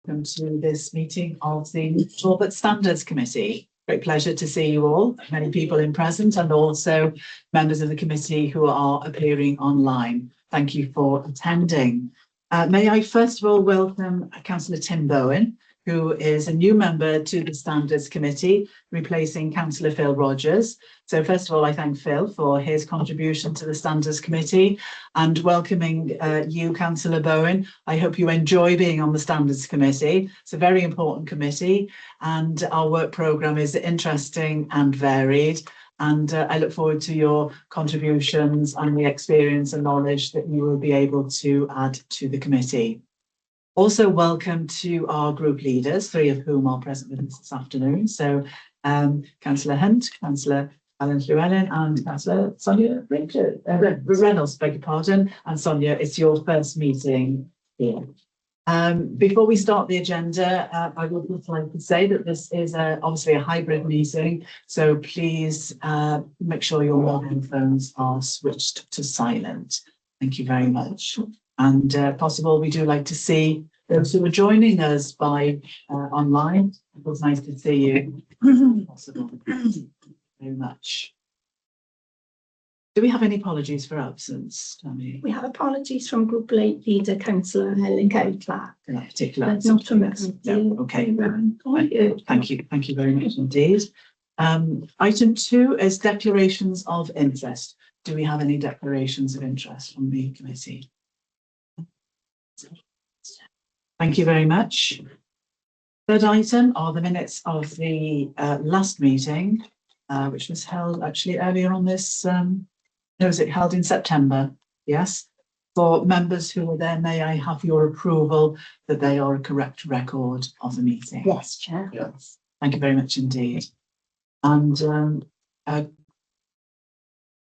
Welcome to this meeting of the Talbot Standards Committee. Great pleasure to see you all, many people in present and also members of the committee who are appearing online. Thank you for attending. May I first of all welcome Councillor Tim Bowen, who is a new member to the Standards Committee, replacing Councillor Phil Rogers. So first of all, I thank Phil for his contribution to the Standards Committee and welcoming you, Councillor Bowen. I hope you enjoy being on the Standards Committee. It's a very important committee and our work programme is interesting and varied. And I look forward to your contributions and the experience and knowledge that you will be able to add to the committee. Also welcome to our group leaders, three of whom are present with us this afternoon. So Councillor Hunt, Councillor Alan Llewellyn and Councillor Sonia Reynolds, beg your pardon. And Sonia, it's your first meeting here. Before we start the agenda, I would just like to say that this is obviously a hybrid meeting, so please make sure your mobile phones are switched to silent. Thank you very much. And possible, we do like to see those who are joining us by online. It was nice to see you. Possible. Thank you very much. Do we have any apologies for absence, Tammy? We have apologies from Group Leader Councillor Helen Clark. In that particular But not from us. No, okay. Thank you very much indeed. Item 2 is declarations of interest. Do we have any declarations of interest from the committee? Thank you very much. Third item are the minutes of the last meeting, which was held actually earlier on this. No, was it held in September? Yes. For members who were there, may I have your approval that they are a correct record of the meeting? Yes, Chair. Yes. Thank you very much indeed. And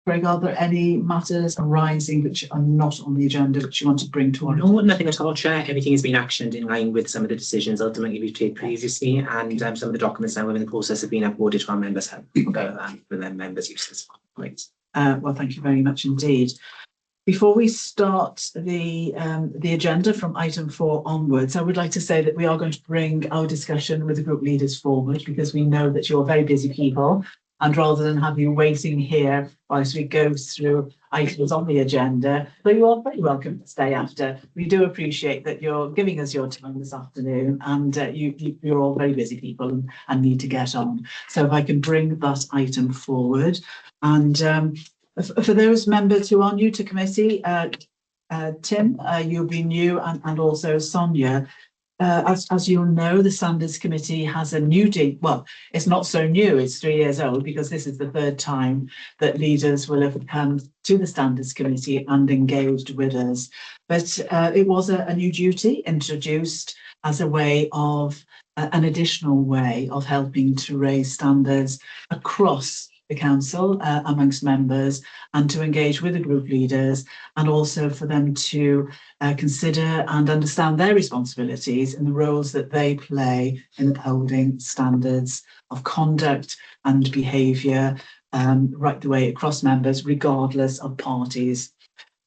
Greg, are there any matters arising which are not on the agenda which you want to bring to our attention? No, nothing at all, Chair. Everything has been actioned in line with some of the decisions ultimately we've taken previously, and some of the documents now within the process have been uploaded to our members' help for their members' uses. Right. Well, thank you very much indeed. Before we start the agenda from item 4 onwards, I would like to say that we are going to bring our discussion with the group leaders forward because we know that you're very busy people. And rather than have you waiting here whilst we go through items on the agenda, but you are very welcome to stay after. We do appreciate that you're giving us your time this afternoon, and you're all very busy people and need to get on. So if I can bring that item forward. And for those members who are new to committee, Tim, you'll be new, and also Sonia. As you'll know, the Standards Committee has a new well, it's not so new, it's 3 years old, because this is the third time that leaders will have come to the Standards Committee and engaged with us. But it was a new duty introduced as a way of, an additional way of helping to raise standards across the council amongst members and to engage with the group leaders, and also for them to consider and understand their responsibilities in the roles that they play in upholding standards of conduct and behaviour right the way across members, regardless of parties.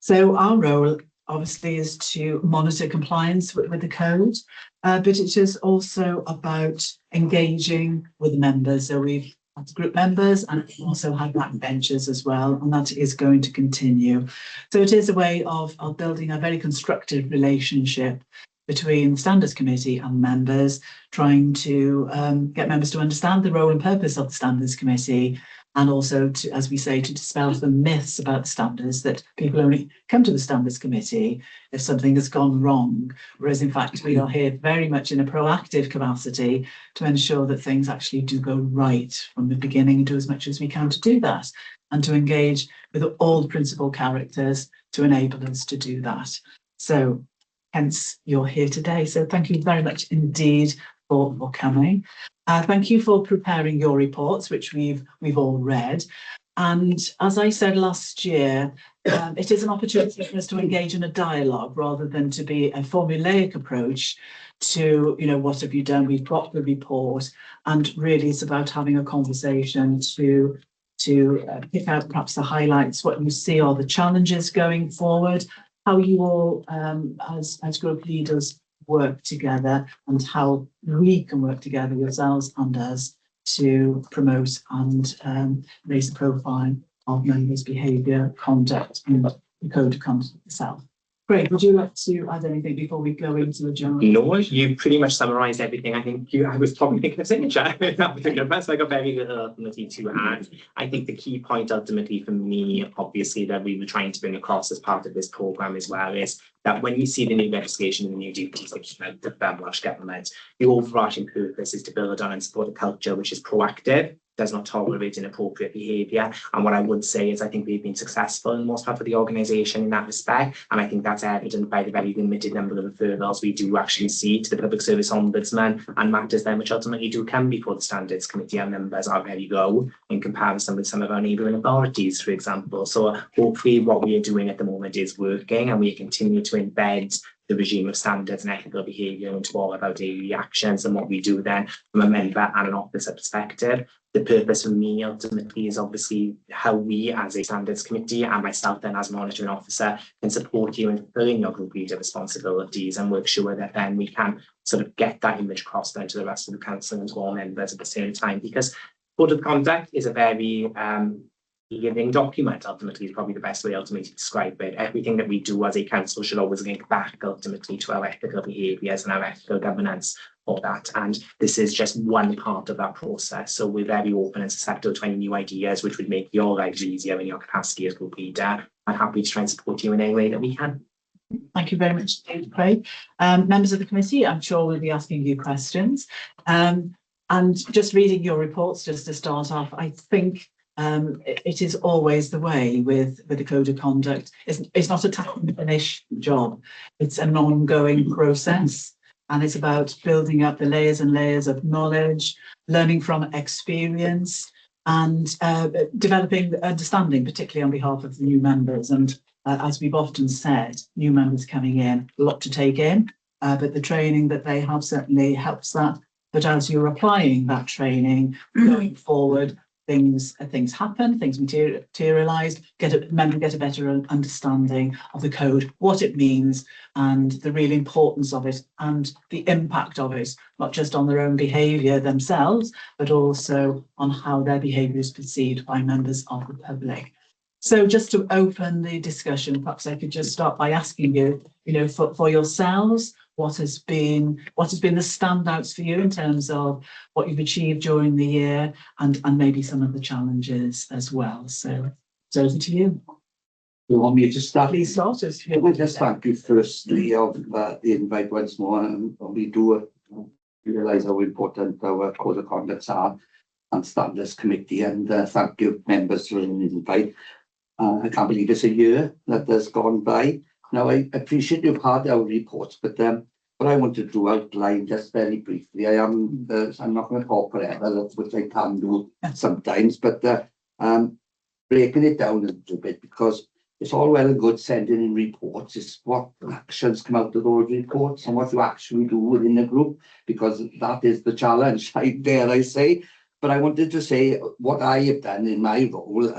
So our role obviously is to monitor compliance with the code, but it is also about engaging with members. So we've had group members and also had backbenchers as well, and that is going to continue. So it is a way of building a very constructive relationship between Standards Committee and members, trying to get members to understand the role and purpose of the Standards Committee, and also to, as we say, to dispel the myths about standards that people only come to the Standards Committee if something has gone wrong, whereas in fact we are here very much in a proactive capacity to ensure that things actually do go right from the beginning, and do as much as we can to do that, and to engage with all the principal characters to enable us to do that. So hence you're here today. So thank you very much indeed for coming. Thank you for preparing your reports, which we've all read. And as I said last year, it is an opportunity for us to engage in a dialogue rather than to be a formulaic approach to, you know, what have you done? We've got the report, and really it's about having a conversation to pick out perhaps the highlights, what you see are the challenges going forward, how you all as group leaders work together and how we can work together, yourselves and us, to promote and raise the profile of members' behaviour, conduct, and the code of conduct itself. Great. Would you like to add anything before we go into the general? No, you pretty much summarised everything. I think I was probably thinking of signature in that particular place. I got very little ultimately to add. I think the key point ultimately for me, obviously, that we were trying to bring across as part of this programme as well, is that when you see the new legislation and the new duties of the Welsh Government, the overarching purpose is to build on and support a culture which is proactive, does not tolerate inappropriate behaviour. And what I would say is I think we've been successful in most part of the organisation in that respect. And I think that's evident by the very limited number of referrals we do actually see to the Public Service Ombudsman, and matters then which ultimately do come before the Standards Committee. Our numbers are very low in comparison with some of our neighbouring authorities, for example. So hopefully what we are doing at the moment is working, and we continue to embed the regime of standards and ethical behaviour into all of our daily actions and what we do then from a member and an officer perspective. The purpose for me ultimately is obviously how we as a standards committee and myself then as monitoring officer can support you in fulfilling your group leader responsibilities and work sure that then we can sort of get that image across then to the rest of the council and to all members at the same time, because code of conduct is a very living document, ultimately is probably the best way ultimately to describe it. Everything that we do as a council should always link back ultimately to our ethical behaviours and our ethical governance for that, and this is just one part of that process. So we're very open and susceptible to any new ideas which would make your lives easier in your capacity as group leader, and happy to try and support you in any way that we can. Thank you very much, Craig. Members of the committee, I'm sure we'll be asking you questions, and just reading your reports just to start off, I think it is always the way with the code of conduct. It's not a tap and finish job. It's an ongoing process, and it's about building up the layers and layers of knowledge, learning from experience, and developing understanding, particularly on behalf of the new members. And as we've often said, new members coming in, a lot to take in, but the training that they have certainly helps that. But as you're applying that training going forward, things happen, things materialise, members get a better understanding of the code, what it means, and the real importance of it, and the impact of it, not just on their own behaviour themselves, but also on how their behaviour is perceived by members of the public. So just to open the discussion, perhaps I could just start by asking you, for yourselves, what has been the standouts for you in terms of what you've achieved during the year, and maybe some of the challenges as well. So over to you. You want me to start? Please start us. Can I just thank you firstly of the invite once more, and we do realise how important our code of conducts are and standards committee, and thank you members for an invite. I can't believe it's a year that has gone by. Now, I appreciate you've had our reports, but what I wanted to outline just very briefly, I'm not going to talk forever, which I can do sometimes, but breaking it down a little bit, because it's all well and good sending in reports. It's what actions come out of those reports and what you actually do within the group, because that is the challenge, dare I say. But I wanted to say what I have done in my role,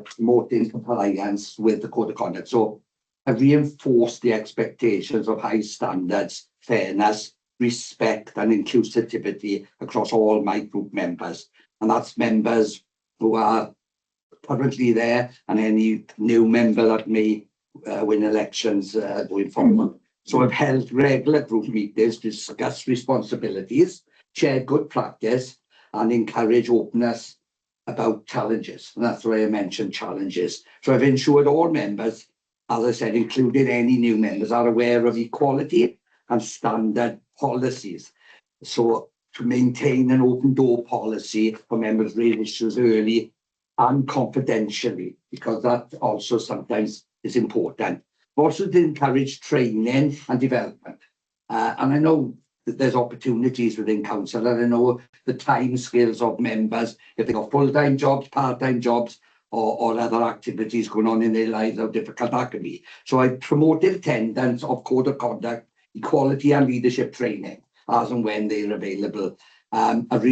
promoting compliance with the code of conduct. So I've reinforced the expectations of high standards, fairness, respect and inclusivity across all my group members. And that's members who are currently there and any new member that may win elections going forward. So I've held regular group meetings to discuss responsibilities, share good practice and encourage openness about challenges. And that's why I mentioned challenges. So I've ensured all members, as I said, including any new members, are aware of equality and standard policies. So to maintain an open door policy for members raise issues early and confidentially, because that also sometimes is important. Also to encourage training and development. And I know that there's opportunities within council, and I know the time scales of members, if they've got full-time jobs, part-time jobs, or other activities going on in their lives, how difficult that can be. So I promoted attendance of code of conduct, equality and leadership training, as and when they're available. I've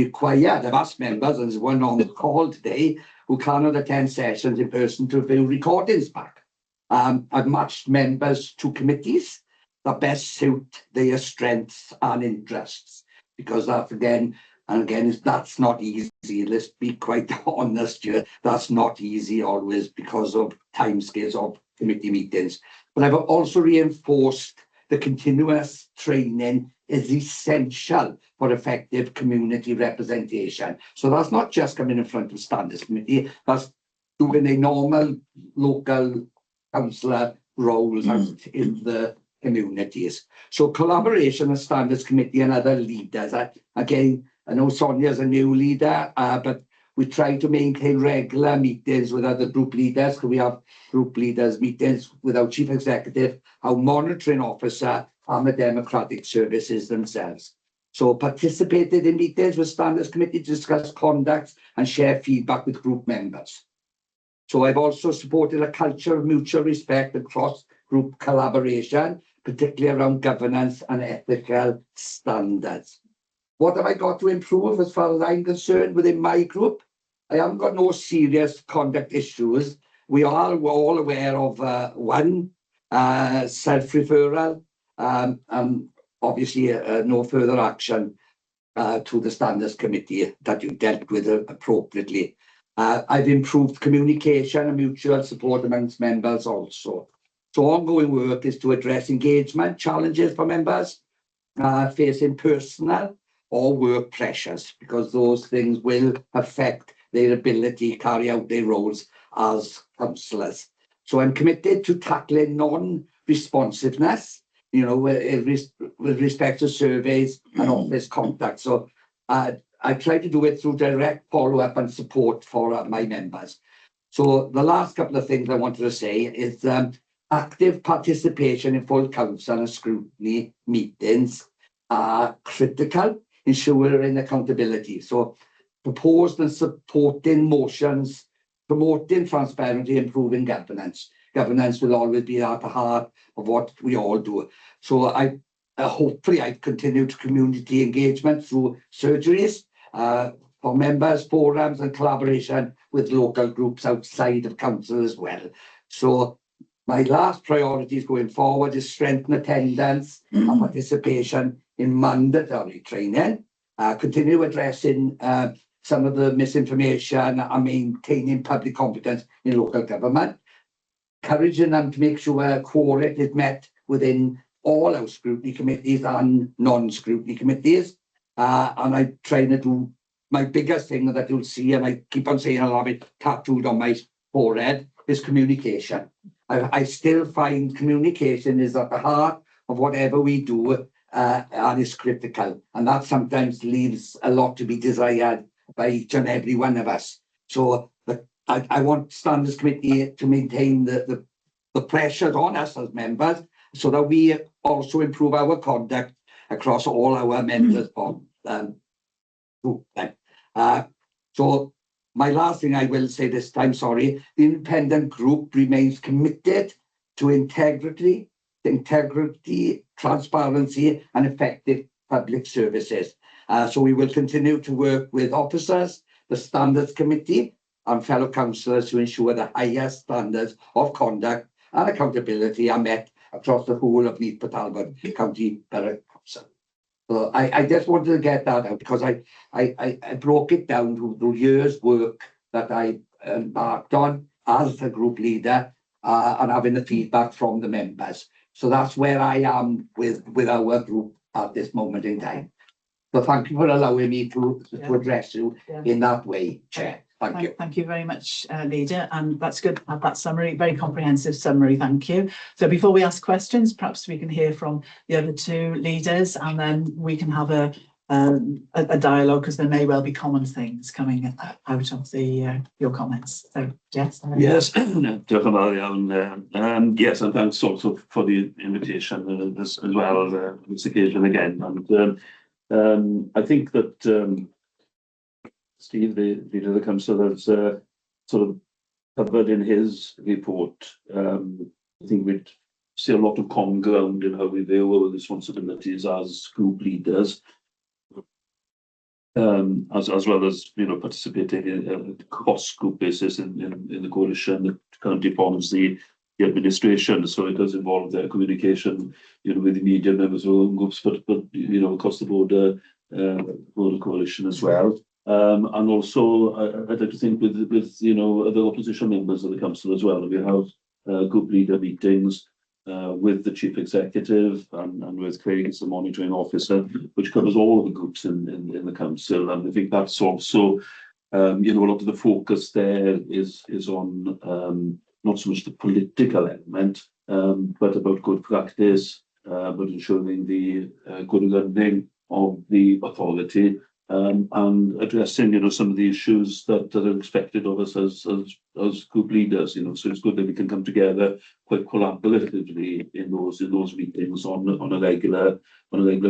asked members, and there's one on the call today, who cannot attend sessions in person to view recordings back. I've matched members to committees, that best suit their strengths and interests, because that's that's not easy. Let's be quite honest here. That's not easy always because of timescales of committee meetings. But I've also reinforced the continuous training is essential for effective community representation. So that's not just coming in front of standards committee, that's doing a normal local councillor roles out in the communities. So collaboration with standards committee and other leaders. Again, I know Sonia's a new leader, but we try to maintain regular meetings with other group leaders, because we have group leaders meetings with our chief executive, our monitoring officer, and the democratic services themselves. So participated in meetings with standards committee to discuss conduct and share feedback with group members. So I've also supported a culture of mutual respect across group collaboration, particularly around governance and ethical standards. What have I got to improve as far as I'm concerned within my group? I haven't got no serious conduct issues. We are all aware of one, self-referral, and obviously no further action to the standards committee that you dealt with appropriately. I've improved communication and mutual support amongst members also. So ongoing work is to address engagement challenges for members facing personal or work pressures, because those things will affect their ability to carry out their roles as councillors. So I'm committed to tackling non-responsiveness, you know, with respect to surveys and office contact. So I try to do it through direct follow-up and support for my members. So the last couple of things I wanted to say is active participation in full council and scrutiny meetings are critical, ensuring accountability. So proposed and supporting motions, promoting transparency, improving governance. Governance will always be at the heart of what we all do. So hopefully I continue to community engagement through surgeries for members, forums and collaboration with local groups outside of council as well. So my last priorities going forward is strengthen attendance and participation in mandatory training, continue addressing some of the misinformation and maintaining public confidence in local government, encouraging them to make sure quorum is met within all our scrutiny committees and non-scrutiny committees. And I'm trying to do my biggest thing that you'll see, and I keep on saying I'll have it tattooed on my forehead, is communication. I still find communication is at the heart of whatever we do, and is critical. And that sometimes leaves a lot to be desired by each and every one of us. So I want standards committee to maintain the pressure on us as members, so that we also improve our conduct across all our members of group. So my last thing I will say this time, sorry, the independent group remains committed to integrity, transparency and effective public services. So we will continue to work with officers, the standards committee and fellow councillors to ensure the highest standards of conduct and accountability are met across the whole of Neath Talbot County Borough Council. So I just wanted to get that out, because I broke it down to the year's work that I embarked on as a group leader, and having the feedback from the members. So that's where I am with our group at this moment in time. So thank you for allowing me to address you in that way, Chair. Thank you. Thank you very much, Leader, and that's good to have that summary, very comprehensive summary, thank you. So before we ask questions, perhaps we can hear from the other two leaders, and then we can have a dialogue, because there may well be common things coming out of your comments. So yes. Yes, diolch yn fawr iawn. Yes, and thanks also for the invitation as well on this occasion again. And I think that Steve, the leader of the council, has sort of covered in his report. I think we'd see a lot of common ground in how we view our responsibilities as group leaders, as well as, you know, participating in a cross-group basis in the coalition that currently forms the administration. So it does involve their communication, with the media members of own groups, but across the border coalition as well. And also, I'd like to think with other opposition members of the council as well. We have group leader meetings with the chief executive and with Craig as the monitoring officer, which covers all of the groups in the council. And I think that's also, a lot of the focus there is on not so much the political element, but about good practice, but ensuring the good running of the authority. And addressing, some of the issues that are expected of us as group leaders. So it's good that we can come together quite collaboratively in those meetings on a regular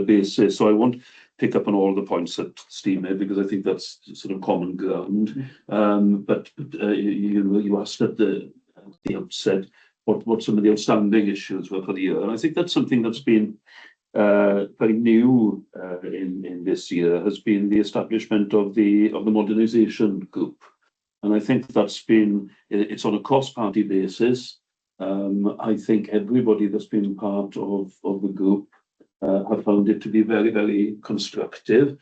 basis. So I won't pick up on all the points that Steve made, because I think that's sort of common ground. But you asked at the outset what some of the outstanding issues were for the year, and I think that's something that's been very new in this year, has been the establishment of the modernisation group, and I think it's on a cross-party basis. I think everybody that's been part of the group have found it to be very, very constructive.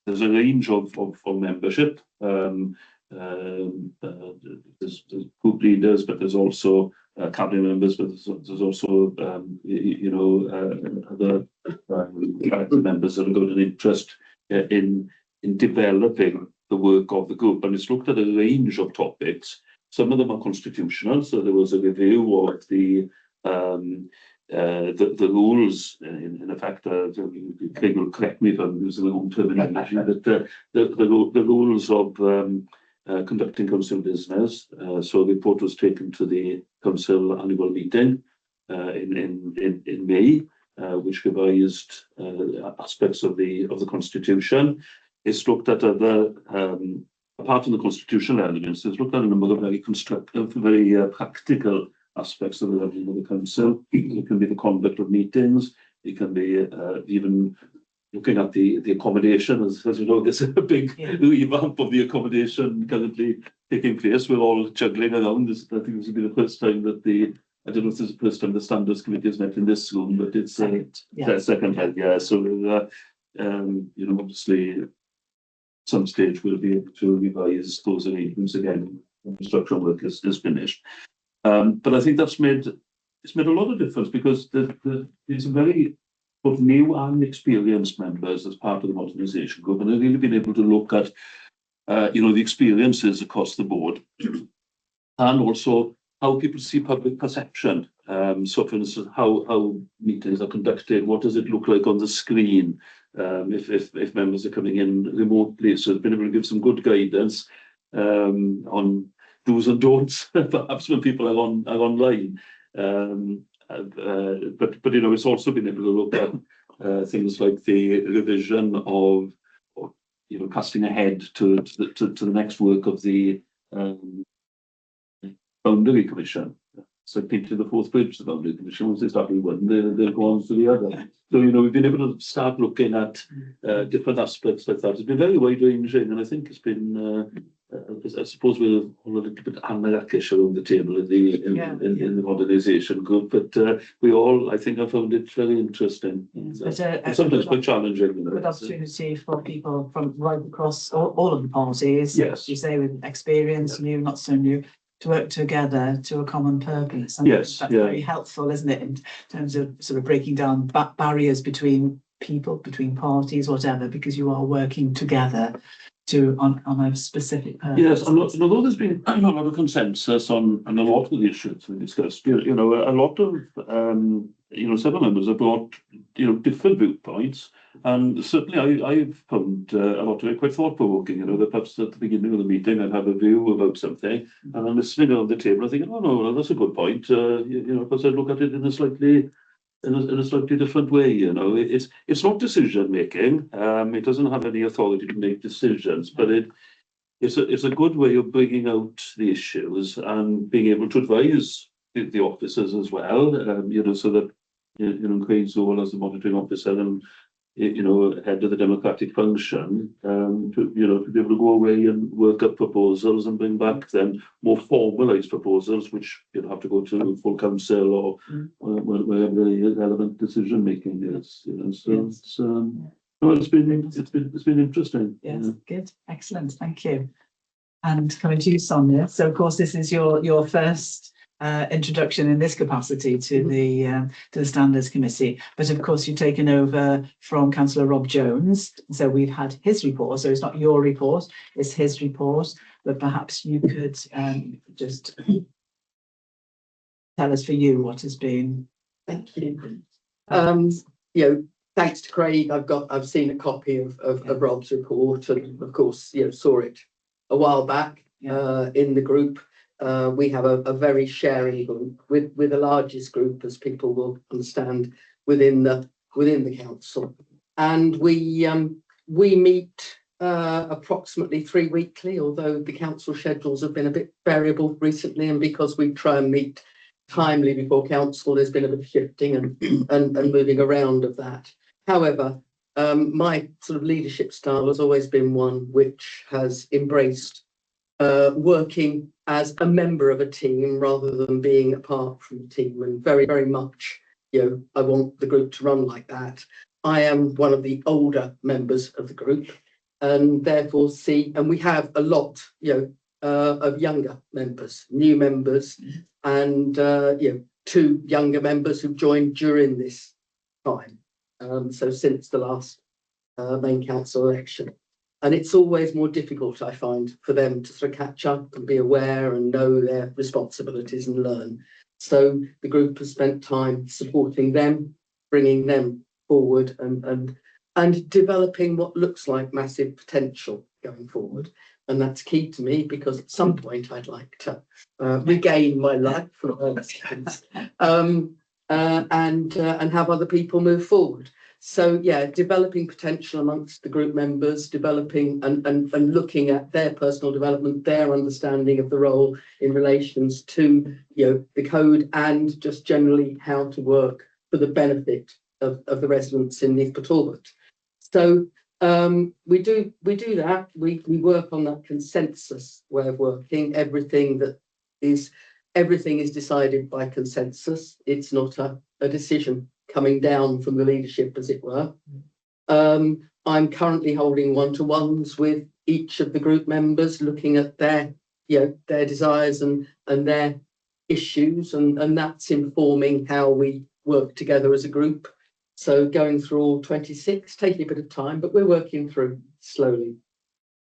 There's a range of membership. There's group leaders, but there's also cabinet members, but there's also other members that have got an interest in developing the work of the group, and it's looked at a range of topics. Some of them are constitutional, so there was a review of the rules, in effect. Craig will correct me if I'm using the wrong terminology, but the rules of conducting council business. So the report was taken to the council annual meeting in May, which revised aspects of the constitution. It's looked at other, apart from the constitutional elements, it's looked at a number of very constructive, very practical aspects of the running of the council. It can be the conduct of meetings. It can be even looking at the accommodation. As you know, there's a big revamp of the accommodation currently taking place. We're all juggling around this. I think this will be the first time that I don't know if this is the first time the standards committee has met in this room, but it's second time. Yeah. So obviously, at some stage we'll be able to revise those arrangements again when construction work is finished. But I think it's made a lot of difference, because there's a very both new and experienced members as part of the modernisation group, and they've really been able to look at the experiences across the board, and also how people see public perception. So, for instance, how meetings are conducted, what does it look like on the screen if members are coming in remotely. So, they've been able to give some good guidance on do's and don'ts, perhaps when people are online. But it's also been able to look at things like the revision of casting ahead to the next work of the Boundary Commission. So to the fourth bridge, the Boundary Commission, once they start with one, they'll go on to the other. So we've been able to start looking at different aspects like that. It's been very wide ranging, and I think it's been. I suppose we're all a little bit anarchish around the table in the modernisation group, but we all, I think, have found it very interesting. Sometimes quite challenging. Good opportunity for people from right across all of the parties. Yes. You say with experience, new, not so new, to work together to a common purpose. And yes, that's very helpful, isn't it, in terms of sort of breaking down barriers between people, between parties, whatever, because you are working together on a specific purpose. Yes, and although there's been a lot of consensus on a lot of the issues we discussed, a lot of several members have brought different viewpoints, and certainly I've found a lot of it quite thought-provoking. That perhaps at the beginning of the meeting I'd have a view about something, and I'm listening around the table and thinking, oh no, that's a good point. Perhaps I'd look at it in a slightly different way. It's not decision making. It doesn't have any authority to make decisions, but it's a good way of bringing out the issues and being able to advise the officers as well. So that Craig's role as the monitoring officer, and head of the democratic function, to be able to go away and work up proposals and bring back then more formalised proposals, which you'll have to go to full council or wherever the relevant decision making is. So it's been interesting. Yes, good, excellent, thank you. And coming to you, Sonia. So of course, this is your first introduction in this capacity to the Standards Committee, but of course you've taken over from Councillor Rob Jones, so we've had his report. So it's not your report, it's his report, but perhaps you could just tell us for you what has been. Thank you. Thanks to Craig, I've seen a copy of Rob's report, and of course, saw it a while back in the group. We have a very sharing group with the largest group, as people will understand, within the council, and we meet approximately 3 weekly, although the council schedules have been a bit variable recently, and because we try and meet timely before council, there's been a bit of shifting and moving around of that. However, my sort of leadership style has always been one which has embraced working as a member of a team rather than being apart from the team, and very, very much, I want the group to run like that. I am one of the older members of the group, and therefore and we have a lot, of younger members, new members, and 2 younger members who've joined during this time. So since the last main council election. And it's always more difficult, I find, for them to sort of catch up and be aware and know their responsibilities and learn. So the group has spent time supporting them, bringing them forward and developing what looks like massive potential going forward. And that's key to me, because at some point I'd like to regain my life and have other people move forward. So developing potential amongst the group members, developing and looking at their personal development, their understanding of the role in relations to the code, and just generally how to work for the benefit of the residents in Neath Talbot. So we do that. We work on that consensus way of working. Everything is decided by consensus. It's not a decision coming down from the leadership, as it were. I'm currently holding one-to-ones with each of the group members, looking at their desires and their issues, and that's informing how we work together as a group. So going through all 26, taking a bit of time, but we're working through slowly,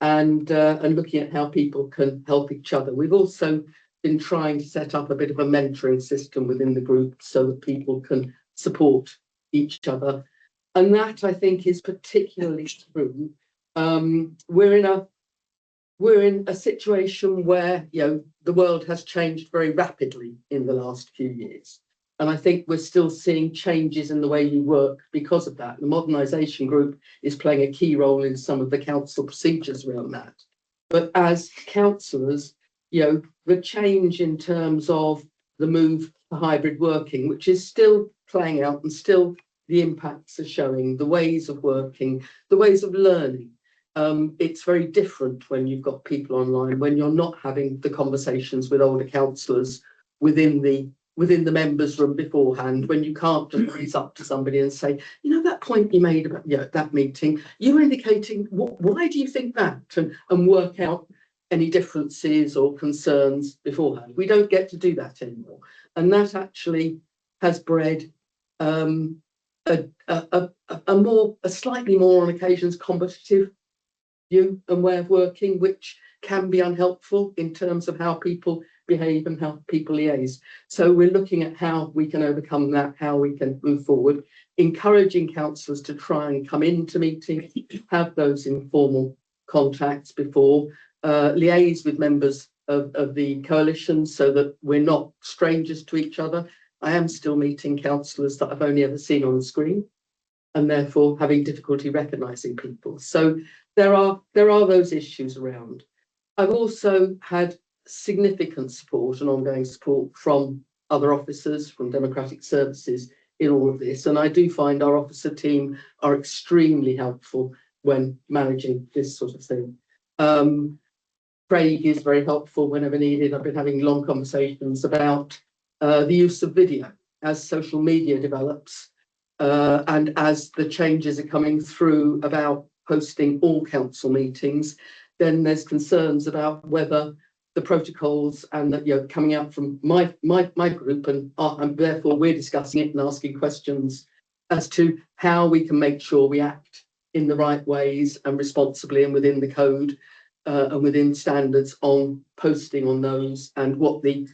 and looking at how people can help each other. We've also been trying to set up a bit of a mentoring system within the group so that people can support each other, and that, I think, is particularly true. We're in a situation where the world has changed very rapidly in the last few years, and I think we're still seeing changes in the way you work because of that. The modernisation group is playing a key role in some of the council procedures around that, but as councillors, the change in terms of the move to hybrid working, which is still playing out, and still the impacts are showing, the ways of working, the ways of learning. It's very different when you've got people online, when you're not having the conversations with older councillors within the members' room beforehand, when you can't just raise up to somebody and say, that point you made about that meeting, you're indicating why do you think that, and work out any differences or concerns beforehand. We don't get to do that anymore, and that actually has bred a slightly more, on occasions, combative view and way of working, which can be unhelpful in terms of how people behave and how people liaise. So we're looking at how we can overcome that, how we can move forward, encouraging councillors to try and come into meetings, have those informal contacts before, liaise with members of the coalition so that we're not strangers to each other. I am still meeting councillors that I've only ever seen on the screen, and therefore having difficulty recognising people. So there are those issues around. I've also had significant support and ongoing support from other officers, from democratic services in all of this. And I do find our officer team are extremely helpful when managing this sort of thing. Craig is very helpful whenever needed. I've been having long conversations about the use of video as social media develops and as the changes are coming through about posting all council meetings. Then there's concerns about whether the protocols and that, you know, coming out from my group and therefore we're discussing it and asking questions as to how we can make sure we act in the right ways and responsibly and within the code and within standards on posting on those and what the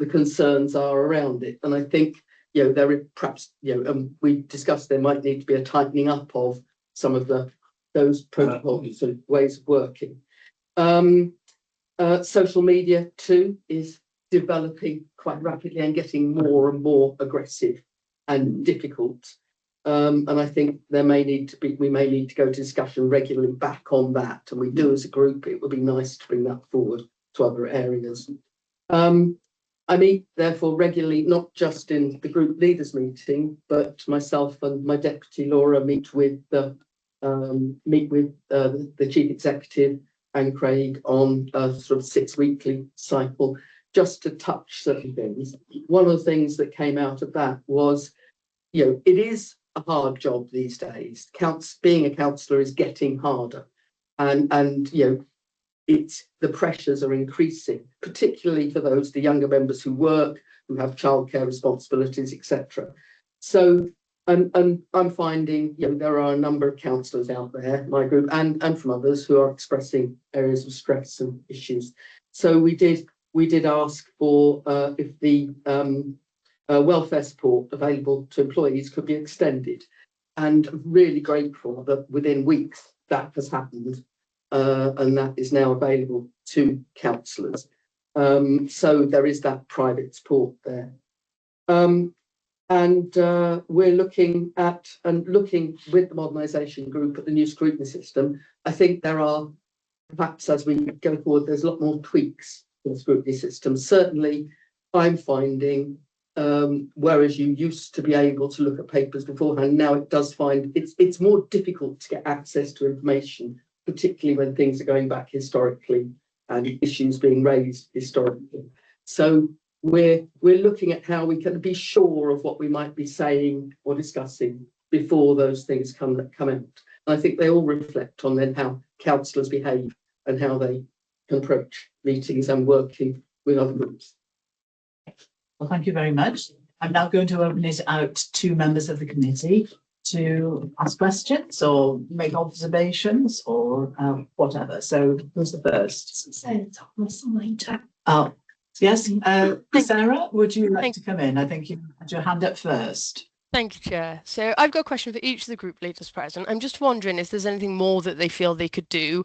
concerns are around it. And I think, you know, there are perhaps, you know, we discussed there might need to be a tightening up of some of those protocols and ways of working. Social media too is developing quite rapidly and getting more and more aggressive and difficult. And I think we may need to go to discussion regularly back on that. And we do as a group, it would be nice to bring that forward to other areas. I meet therefore regularly, not just in the group leaders meeting, but myself and my deputy Laura meet with the chief executive and Craig on a sort of 6 weekly cycle, just to touch certain things. One of the things that came out of that was, you know, it is a hard job these days. Being a councillor is getting harder, and you know, the pressures are increasing, particularly for the younger members who work, who have childcare responsibilities, etc. So, and I'm finding, you know, there are a number of councillors out there, my group, and from others who are expressing areas of stress and issues. So we did ask for if the welfare support available to employees could be extended, and I'm really grateful that within weeks that has happened. And that is now available to councillors. So there is that private support there. And we're looking with the modernisation group at the new scrutiny system. I think there are, perhaps as we go forward, there's a lot more tweaks to the scrutiny system. Certainly, I'm finding, whereas you used to be able to look at papers beforehand, now it does find it's more difficult to get access to information, particularly when things are going back historically and issues being raised historically. So we're looking at how we can be sure of what we might be saying or discussing before those things come out. And I think they all reflect on then how councillors behave and how they can approach meetings and working with other groups. Well, thank you very much. I'm now going to open it out to members of the committee to ask questions or make observations or whatever. So who's the first? Oh, yes. Sarah, would you like to come in? I think you had your hand up first. Thank you, Chair. So I've got a question for each of the group leaders present. I'm just wondering if there's anything more that they feel they could do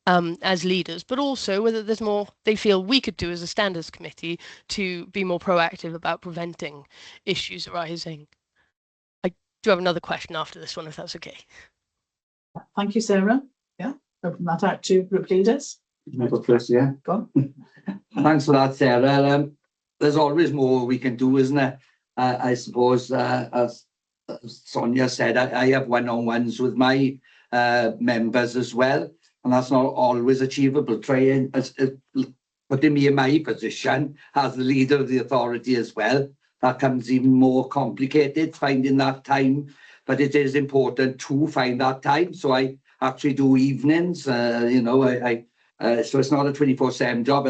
as leaders, but also whether there's more they feel we could do as a standards committee to be more proactive about preventing issues arising. I do have another question after this one, if that's okay. Thank you, Sarah. Yeah, open that out to group leaders. First, yeah. Go on. Thanks for that, Sarah. There's always more we can do, isn't there? I suppose, as Sonia said, I have one-on-ones with my members as well, and that's not always achievable. Putting me in my position as the leader of the authority as well, that comes even more complicated, finding that time. But it is important to find that time. So I actually do evenings. You know, so it's not a 24/7 job.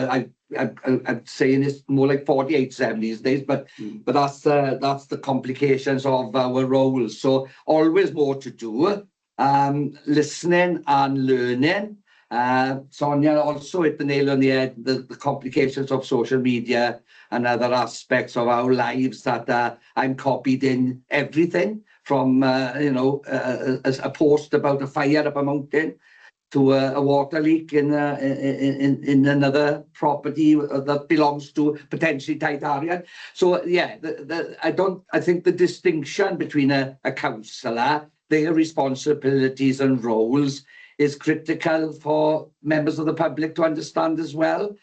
I'm saying it's more like 48/7 these days, but that's the complications of our roles. So always more to do. Listening and learning. Sonia also hit the nail on the head, the complications of social media and other aspects of our lives that I'm copied in everything from you know, a post about a fire up a mountain to a water leak in another property that belongs to potentially Titarian. So yeah, I think the distinction between a councillor, their responsibilities and roles is critical for members of the public to understand as well,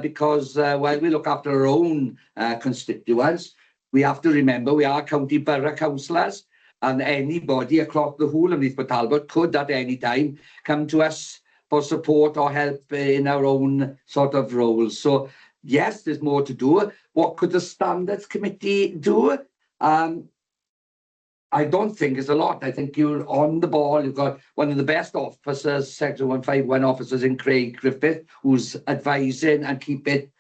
because while we look after our own constituents, we have to remember we are county borough councillors, and anybody across the whole of Neath Talbot could at any time come to us for support or help in our own sort of roles. So yes, there's more to do. What could the standards committee do? I don't think there's a lot. I think you're on the ball. You've got one of the best officers, Section 151 officers in Craig Griffith, who's advising and keep it.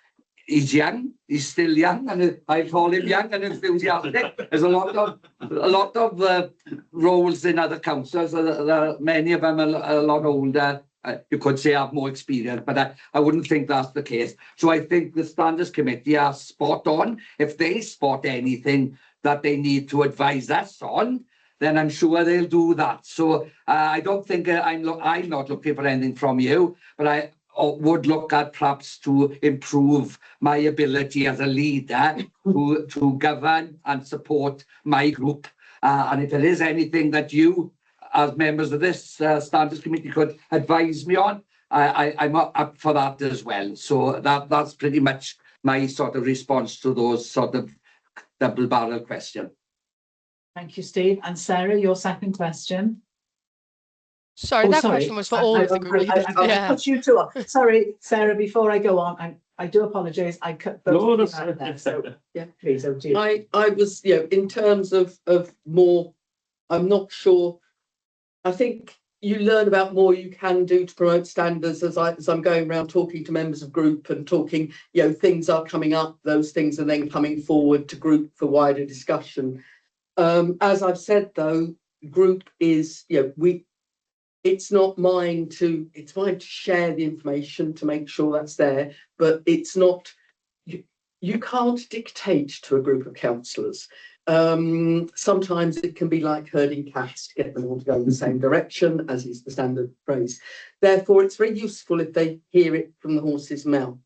He's young. He's still young, and I call him young and enthusiastic. There's a lot of roles in other councils. Many of them are a lot older. You could say have more experience, but I wouldn't think that's the case. So I think the Standards Committee are spot on. If they spot anything that they need to advise us on, then I'm sure they'll do that. So I don't think I'm not looking for anything from you, but I would look at perhaps to improve my ability as a leader to govern and support my group. And if there is anything that you, as members of this Standards Committee, could advise me on, I'm up for that as well. So that's pretty much my sort of response to those sort of double-barrel question. Thank you, Steve. And Sarah, your second question. Sorry, that question was for all of the group leaders. I put you two up. Sorry, Sarah, before I go on, I do apologise. I cut both of you out there. So yeah, please, over to you. I was, in terms of more, I'm not sure. I think you learn about more you can do to promote standards as I'm going around talking to members of group and talking, things are coming up, those things are then coming forward to group for wider discussion. As I've said though, group is, it's mine to share the information to make sure that's there, but it's not, you can't dictate to a group of councillors. Sometimes it can be like herding cats to get them all to go in the same direction, as is the standard phrase. Therefore, it's very useful if they hear it from the horse's mouth.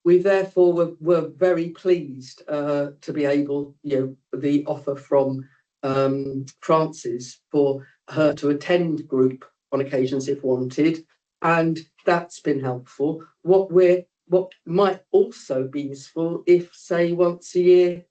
We therefore were very pleased to be able, the offer from Frances for her to attend group on occasions if wanted, and that's been helpful. What might also be useful if, say, once a year,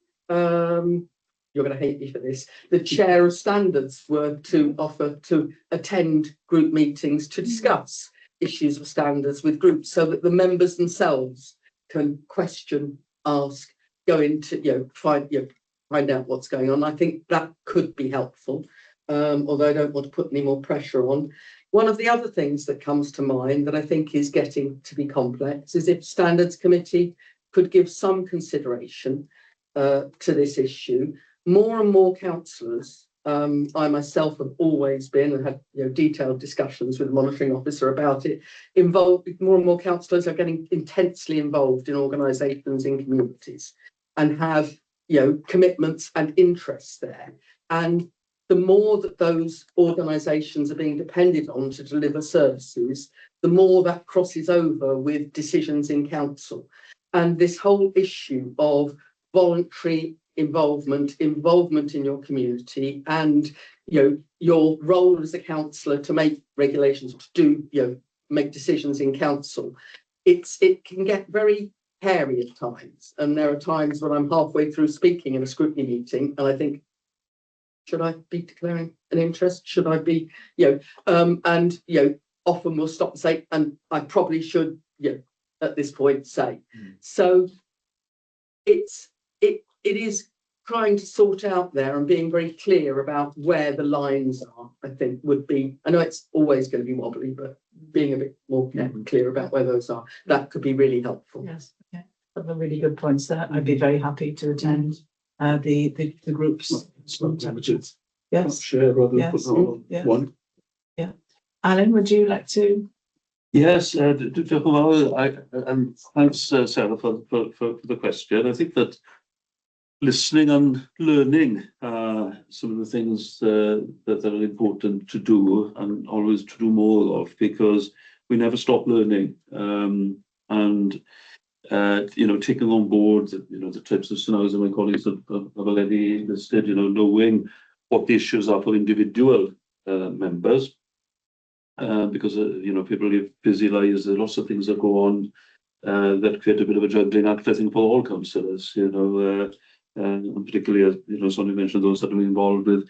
you're going to hate me for this, the chair of standards were to offer to attend group meetings to discuss issues of standards with groups, so that the members themselves can question, ask, go into, find out what's going on. I think that could be helpful, although I don't want to put any more pressure on. One of the other things that comes to mind that I think is getting to be complex is if Standards Committee could give some consideration to this issue. More and more councillors, I myself have always been and had detailed discussions with the monitoring officer about it, involved. More and more councillors are getting intensely involved in organisations in communities and have commitments and interests there. And the more that those organisations are being depended on to deliver services, the more that crosses over with decisions in council. And this whole issue of voluntary involvement in your community, and your role as a councillor to make regulations, to do make decisions in council, it can get very hairy at times. And there are times when I'm halfway through speaking in a scrutiny meeting and I think, should I be declaring an interest? Should I be, and often we'll stop and say, and I probably should, at this point say. So it is trying to sort out there and being very clear about where the lines are, I think would be, I know it's always going to be wobbly, but being a bit more clear about where those are, that could be really helpful. Yes, okay. That's a really good points there. I'd be very happy to attend the groups. Yes. Share rather than put on one. Yeah. Alan, would you like to? Yes, and thanks, Sarah, for the question. I think that listening and learning some of the things that are important to do and always to do more of, because we never stop learning. And taking on board the types of scenarios that my colleagues have already listed, knowing what the issues are for individual members, because people live busy lives. There are lots of things that go on that create a bit of a juggling act, I think, for all councillors. and particularly, as you know, somebody mentioned those that are involved with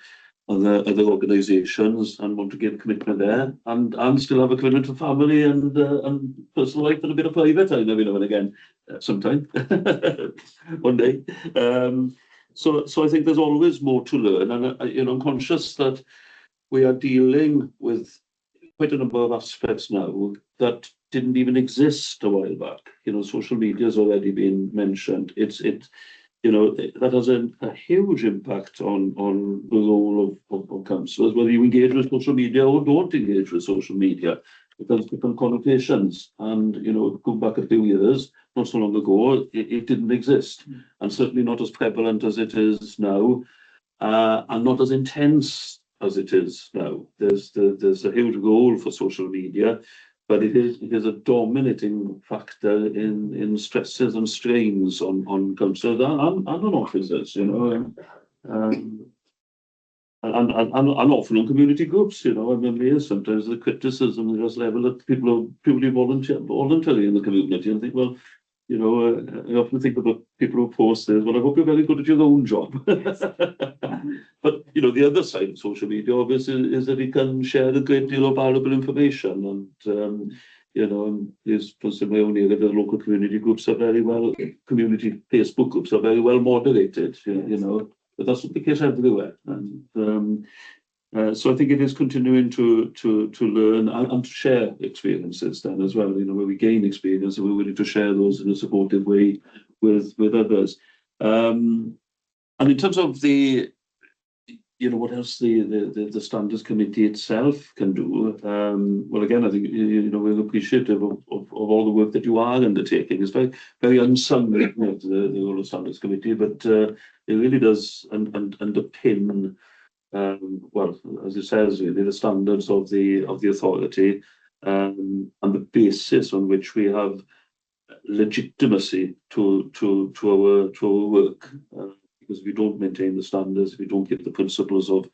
other organisations and want to give commitment there, and still have a commitment to family and personal life and a bit of private time every now and again, sometime, one day. So I think there's always more to learn, and you know, I'm conscious that we are dealing with quite a number of aspects now that didn't even exist a while back. You know, social media has already been mentioned. You know, that has a huge impact on the role of councillors, whether you engage with social media or don't engage with social media. It has different connotations. And, you know, go back a few years, not so long ago, it didn't exist. And certainly not as prevalent as it is now, and not as intense as it is now. There's a huge role for social media, but it is a dominating factor in stresses and strains on councillors and on officers, you know, and often on community groups, you know. I remember sometimes the criticism is just level at people who purely voluntarily in the community, and think, well, you know, I often think about people who post this, well, I hope you're very good at your own job. But, you know, the other side of social media, obviously, is that it can share a great deal of valuable information. And, you know, there's in my own area, the local community groups are very well, community Facebook groups are very well moderated, you know, but that's not the case everywhere. And so I think it is continuing to learn and to share experiences then as well, you know, where we gain experience and we're willing to share those in a supportive way with others. And in terms of the, you know, what else the Standards Committee itself can do, well, again, I think, you know, we're appreciative of all the work that you are undertaking. It's very, very unsung, the role of Standards Committee, but it really does underpin, well, as it says, really, the standards of the authority, and the basis on which we have legitimacy to our work. Because if we don't maintain the standards, if we don't keep the principles of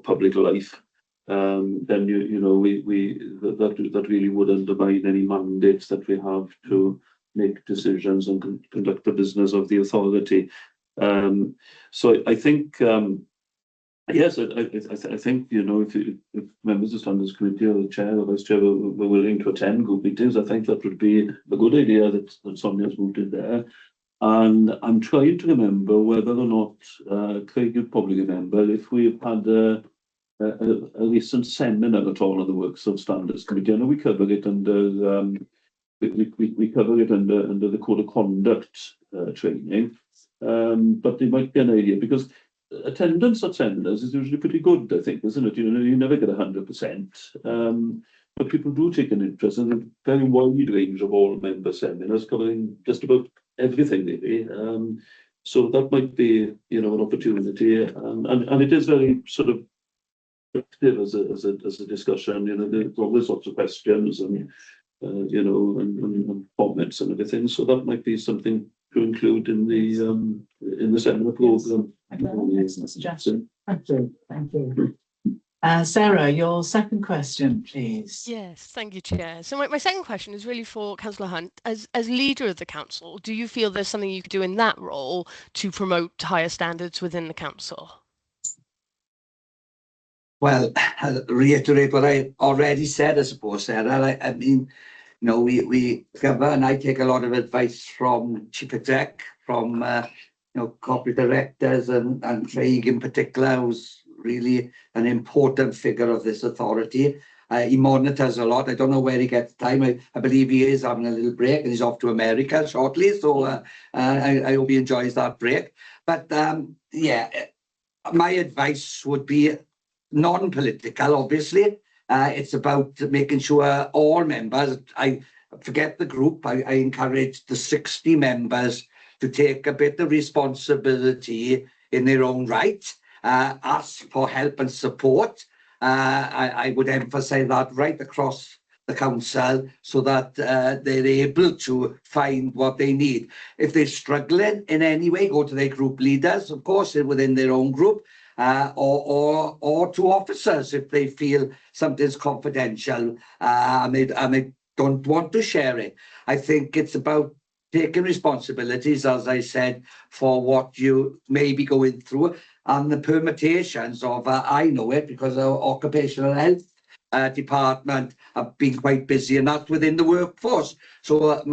public life, then you know that really would undermine any mandates that we have to make decisions and conduct the business of the authority. So I think. Yes, I think, you know, if members of the Standards Committee or the chair or vice chair were willing to attend group meetings, I think that would be a good idea that Sonia's moved in there. And I'm trying to remember whether or not, Craig, you'd probably remember, if we've had a recent seminar at all on the works of Standards Committee. I know we cover it under we cover it under the Code of Conduct training, but it might be an idea because attendance at seminars is usually pretty good, I think, isn't it? You know, you never get 100%, but people do take an interest in a very wide range of all member seminars covering just about everything, really. So that might be, you know, an opportunity, and it is very sort of active as a discussion. You know, there's always lots of questions and you know, and comments and everything. So that might be something to include in the seminar program. Excellent suggestion. Thank you. Thank you. Sarah, your second question, please. Yes, thank you, Chair. So my second question is really for Councillor Hunt. As leader of the council, do you feel there's something you could do in that role to promote higher standards within the council? Well, I'll reiterate what I already said, I suppose, Sarah. I mean, you know, we cover, and I take a lot of advice from Chief Exec, from you know, corporate directors, and Craig in particular, who's really an important figure of this authority. He monitors a lot. I don't know where he gets time. I believe he is having a little break and he's off to America shortly. So I hope he enjoys that break. But yeah, my advice would be non-political, obviously. It's about making sure all members, I forget the group, I encourage the 60 members to take a bit of responsibility in their own right, ask for help and support. I would emphasize that right across the council so that they're able to find what they need. If they're struggling in any way, go to their group leaders, of course, within their own group, or to officers if they feel something's confidential and they don't want to share it. I think it's about taking responsibilities, as I said, for what you may be going through, and the permutations of, I know it because our occupational health department have been quite busy, and that's within the workforce. So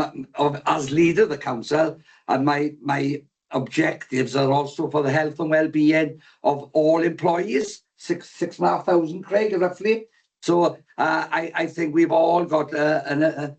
as leader of the council, and my objectives are also for the health and well-being of all employees, 6,500, Craig, roughly. So I think we've all got an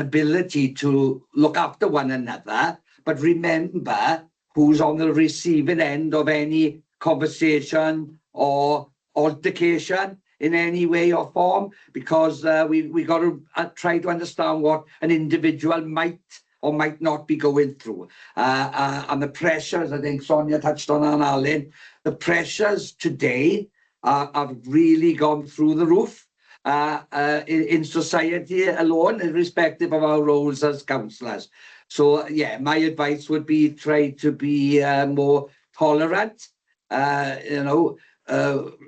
ability to look after one another, but remember who's on the receiving end of any conversation or altercation in any way or form, because we got to try to understand what an individual might or might not be going through. And the pressures, I think Sonia touched on, and Alan, the pressures today have really gone through the roof in society alone, irrespective of our roles as councillors. So yeah, my advice would be try to be more tolerant,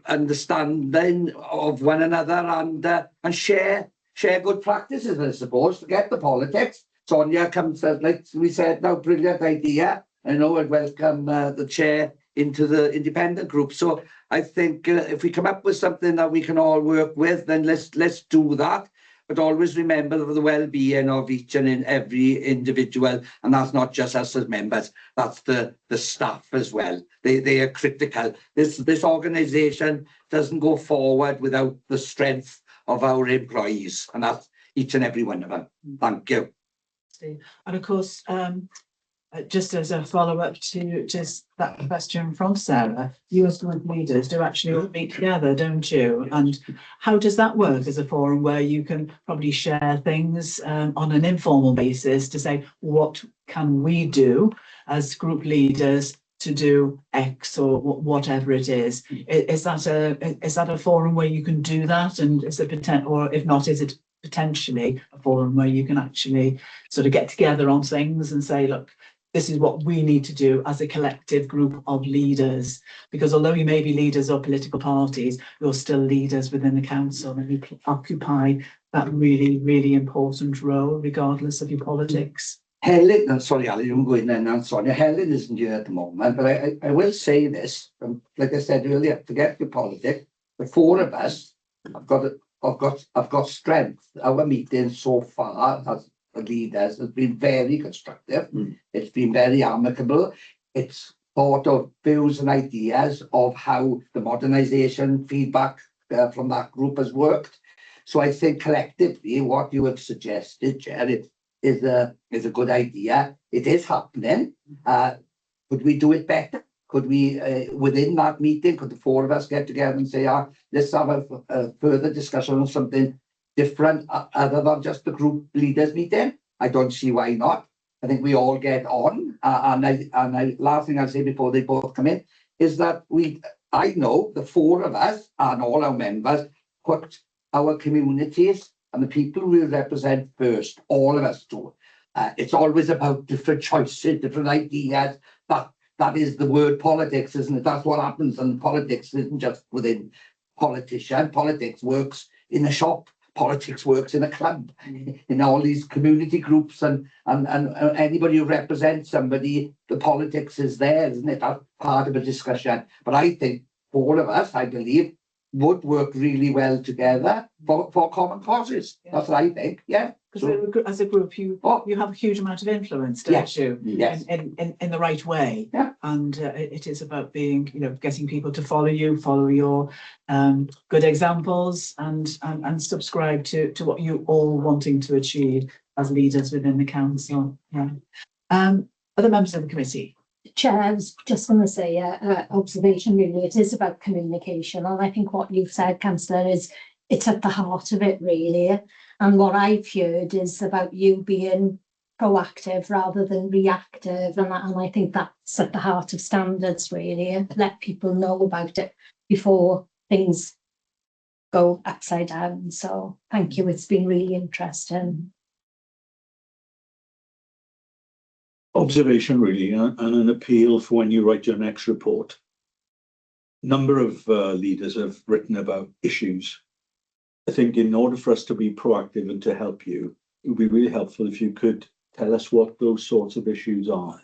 understanding of one another, and share good practices, I suppose. Forget the politics. Sonia comes, like we said, now, brilliant idea. I know, I'd welcome the chair into the independent group. So I think if we come up with something that we can all work with, then let's do that. But always remember the well-being of each and every individual, and that's not just us as members. That's the staff as well. They are critical. This organisation doesn't go forward without the strength of our employees, and that's each and every one of them. Thank you. And of course, just as a follow-up to just that question from Sarah, you as group leaders do actually all meet together, don't you? And how does that work as a forum where you can probably share things on an informal basis to say, what can we do as group leaders to do X or whatever it is? Is that a forum where you can do that? And is it or if not, is it potentially a forum where you can actually sort of get together on things and say, look, this is what we need to do as a collective group of leaders? Because although you may be leaders of political parties, you're still leaders within the council, and you occupy that really, really important role, regardless of your politics. Helen, sorry, Ali, you can go in there now, Sonia. Helen isn't here at the moment, but I will say this. Like I said earlier, forget your politics. The four of us have got strength. Our meetings so far as leaders has been very constructive. It's been very amicable. It's thought of views and ideas of how the modernisation feedback from that group has worked. So I think collectively what you have suggested, Jared, is a good idea. It is happening. Could we do it better? Could we, within that meeting, could the four of us get together and say, let's have a further discussion on something different other than just the group leaders meeting? I don't see why not. I think we all get on. Last thing I'll say before they both come in is that I know the four of us and all our members put our communities and the people we represent first. All of us do. It's always about different choices, different ideas. That is the word politics, isn't it? That's what happens, and politics isn't just within politician. Politics works in a shop. Politics works in a club, in all these community groups, and anybody who represents somebody, the politics is there, isn't it? That's part of a discussion. But I think all of us, I believe, would work really well together for common causes. Yeah. That's what I think. Yeah. Because as a group, you have a huge amount of influence, don't you? Yes. In the right way. Yeah. And it is about being, getting people to follow your good examples and subscribe to what you all wanting to achieve as leaders within the council. Yeah. Other members of the committee. Chair, I was just going to say, observation really, it is about communication. And I think what you've said, Councillor, is it's at the heart of it, really. And what I've heard is about you being proactive rather than reactive. And I think that's at the heart of standards, really. Let people know about it before things go upside down. So thank you. It's been really interesting. Observation really, and an appeal for when you write your next report. A number of leaders have written about issues. I think in order for us to be proactive and to help you, it would be really helpful if you could tell us what those sorts of issues are.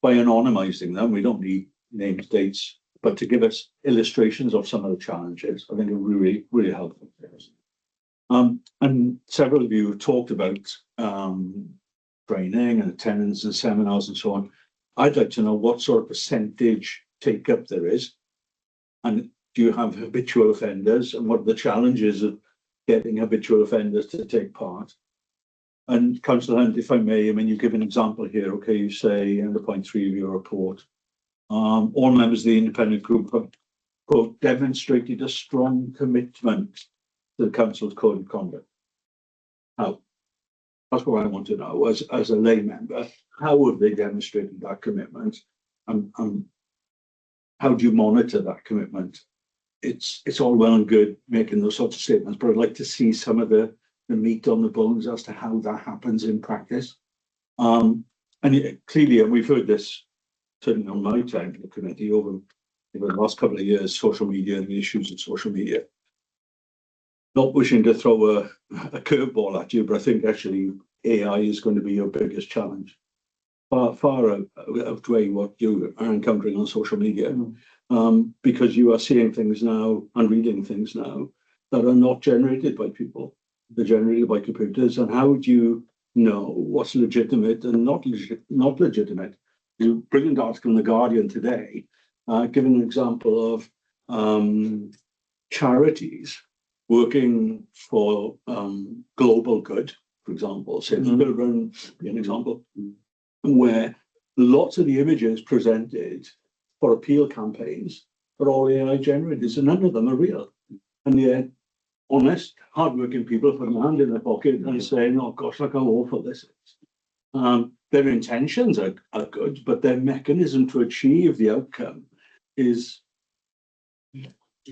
By anonymizing them, we don't need names, dates, but to give us illustrations of some of the challenges, I think it would be really helpful. And several of you have talked about training and attendance and seminars and so on. I'd like to know what sort of percentage take up there is, and do you have habitual offenders, and what are the challenges of getting habitual offenders to take part? And Councillor Hunt, if I may, I mean, you give an example here. Okay, you say in the point 3 of your report, all members of the independent group have, quote, demonstrated a strong commitment to the council's code of conduct. How? That's what I want to know as a lay member. How have they demonstrated that commitment? And how do you monitor that commitment? It's all well and good making those sorts of statements, but I'd like to see some of the meat on the bones as to how that happens in practice. And clearly, and we've heard this certainly on my time in the committee over the last couple of years, social media and the issues of social media. Not wishing to throw a curveball at you, but I think actually AI is going to be your biggest challenge. Far outweigh what you are encountering on social media, because you are seeing things now and reading things now that are not generated by people. They're generated by computers. And how do you know what's legitimate and not legitimate? There's a brilliant article in The Guardian today, giving an example of charities working for global good, for example, Save the Children, be an example, where lots of the images presented for appeal campaigns are all AI generated, so none of them are real. And yet, honest, hardworking people put their hand in their pocket and saying, oh gosh, look how awful this is. Their intentions are good, but their mechanism to achieve the outcome is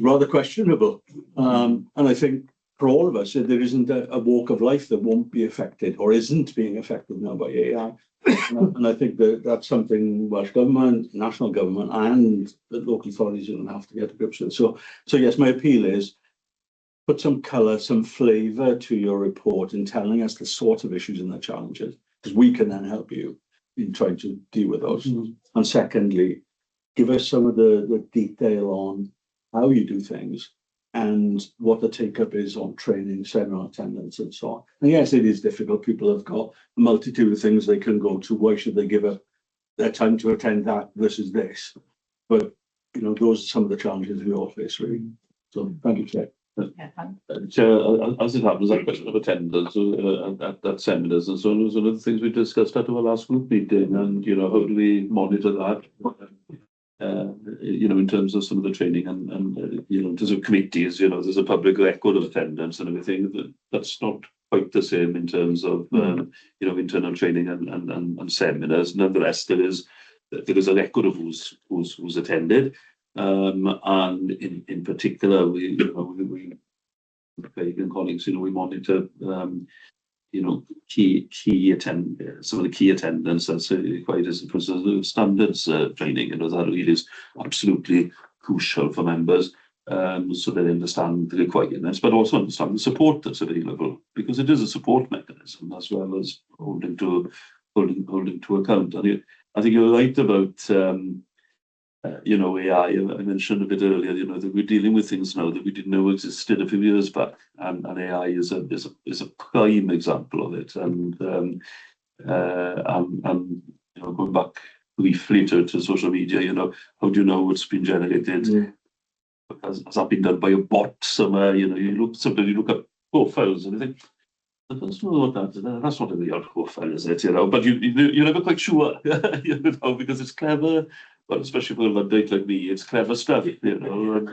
rather questionable. And I think for all of us, there isn't a walk of life that won't be affected or isn't being affected now by AI. And I think that's something Welsh Government, national government and the local authorities are going to have to get to grips with. So yes, my appeal is put some colour, some flavour to your report in telling us the sort of issues and the challenges, because we can then help you in trying to deal with those. And secondly, give us some of the detail on how you do things and what the take-up is on training, seminar attendance and so on. And yes, it is difficult. People have got a multitude of things they can go to. Why should they give up their time to attend that versus this? But, you know, those are some of the challenges we all face, really. So thank you, Chair. Chair, as it happens, that question of attendance at seminars and so on was one of the things we discussed at our last group meeting. And, you know, how do we monitor that? You know, in terms of some of the training and you know, in terms of committees, you know, there's a public record of attendance and everything. That's not quite the same in terms of you know, internal training and seminars. Nonetheless, there is a record of who's attended, and in particular, we and colleagues, you know, we monitor you know, some of the key attendance that's required as for standards training, and that really is absolutely crucial for members, so they understand the requirements, but also understand the support that's available, because it is a support mechanism as well as holding to account. And I think you're right about you know, AI. I mentioned a bit earlier, you know, that we're dealing with things now that we didn't know existed a few years back, and AI is a prime example of it. And you know, going back briefly to social media, you know, how do you know what's been generated? Has that been done by a bot somewhere? You know, you look at profiles and you think, that's not that's not a real profile, is it? You know, but you're never quite sure, you know, because it's clever. Well, especially for a Luddite like me, it's clever stuff, you know.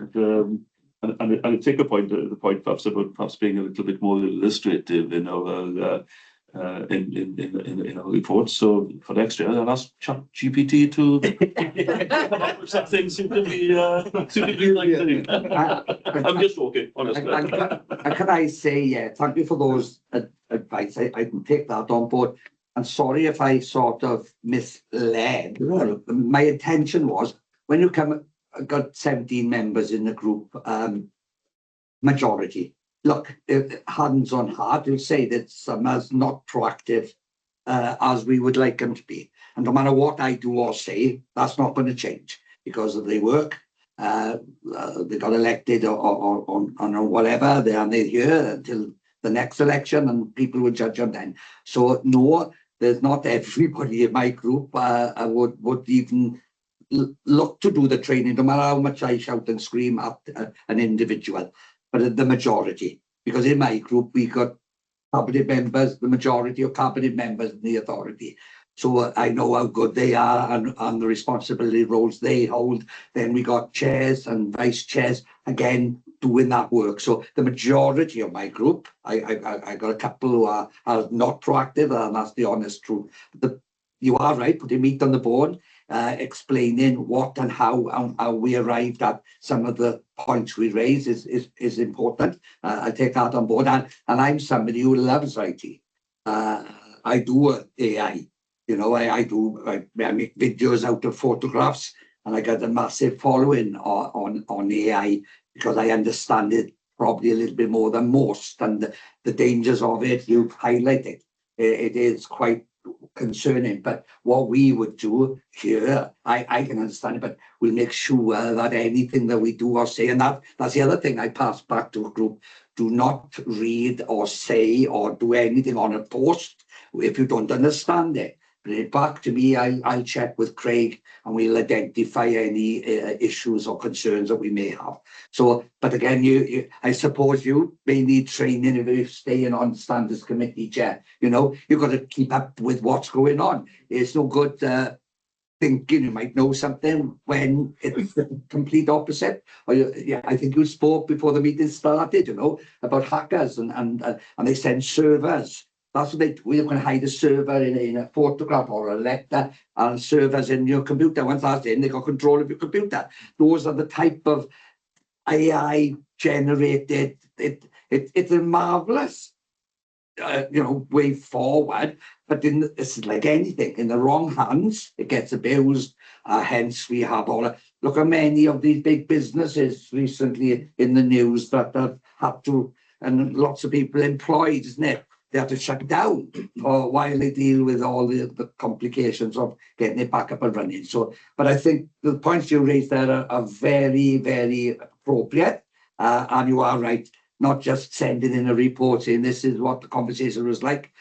And I take the point perhaps about perhaps being a little bit more illustrative in our in our reports. So for next year, I'll ask ChatGPT to something suitably likely. I'm just joking, honestly. And can I say, yeah, thank you for those advice. I can take that on board. And sorry if I sort of misled. My intention was, when you got 17 members in the group, majority, look, hands on heart, you'll say that some are not proactive as we would like them to be. And no matter what I do or say, that's not going to change because of their work. They got elected or whatever, they're here until the next election and people will judge them then. So no, there's not everybody in my group would even look to do the training, no matter how much I shout and scream at an individual, but the majority. Because in my group, we got cabinet members, the majority of cabinet members in the authority. So I know how good they are and the responsibility roles they hold. Then we got chairs and vice chairs, again, doing that work. So the majority of my group, I got a couple who are not proactive, and that's the honest truth. You are right, putting meat on the bone, explaining what and how we arrived at some of the points we raise is important. I take that on board, and I'm somebody who loves IT. I do AI. You know, I make videos out of photographs, and I got a massive following on AI because I understand it probably a little bit more than most, and the dangers of it, you've highlighted. It is quite concerning, but what we would do here, I can understand it, but we'll make sure that anything that we do or say, and that's the other thing I pass back to a group, do not read or say or do anything on a post if you don't understand it. Bring it back to me, I'll check with Craig and we'll identify any issues or concerns that we may have. So, but again, I suppose you may need training if you're staying on standards committee chair. You know, you've got to keep up with what's going on. It's no good thinking you might know something when it's the complete opposite. Or I think you spoke before the meeting started, you know, about hackers and they send servers. That's what they do. We're going to hide a server in a photograph or a letter, and servers in your computer. Once that's in, they got control of your computer. Those are the type of AI generated. It's a marvelous, way forward. But it's like anything in the wrong hands, it gets abused. Hence, we have look at many of these big businesses recently in the news that have had to, and lots of people employed, isn't it? They have to shut down while they deal with all the complications of getting it back up and running. So, but I think the points you raised there are very, very appropriate. And you are right, not just sending in a report saying this is what the conversation was like.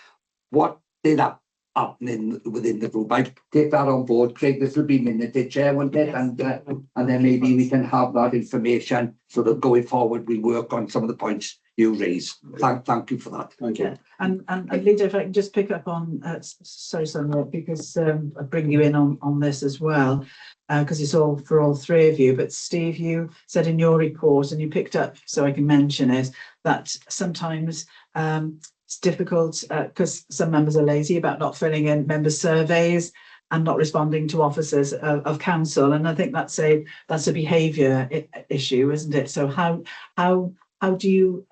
What did happen within the group? I take that on board. Craig, this will be minuted, Chair, won't it? Yes. And then maybe we can have that information so that going forward we work on some of the points you raise. Thank you for that. Thank you. And Lida, if I can just pick up on, sorry, Sandra, because I bring you in on this as well, because it's all for all three of you. But Steve, you said in your report, and you picked up, so I can mention it, that sometimes it's difficult because some members are lazy about not filling in member surveys and not responding to officers of council. And I think that's a behaviour issue, isn't it? So how do you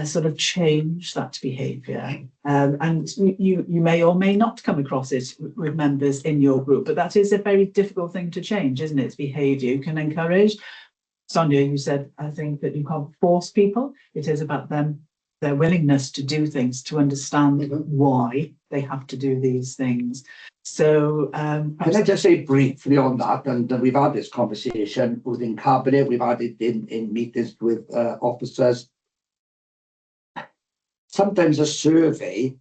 sort of change that behaviour? And you may or may not come across it with members in your group, but that is a very difficult thing to change, isn't it? It's behaviour you can encourage. Sonia, you said, I think, that you can't force people. It is about their willingness to do things, to understand why they have to do these things. So can I just say briefly on that, and we've had this conversation within cabinet, we've had it in meetings with officers. Sometimes a survey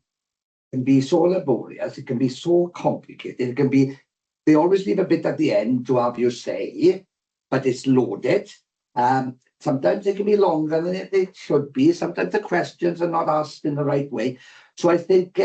can be so laborious, it can be so complicated, it can be, they always leave a bit at the end to have your say, but it's loaded. Sometimes it can be longer than it should be. Sometimes the questions are not asked in the right way. So I think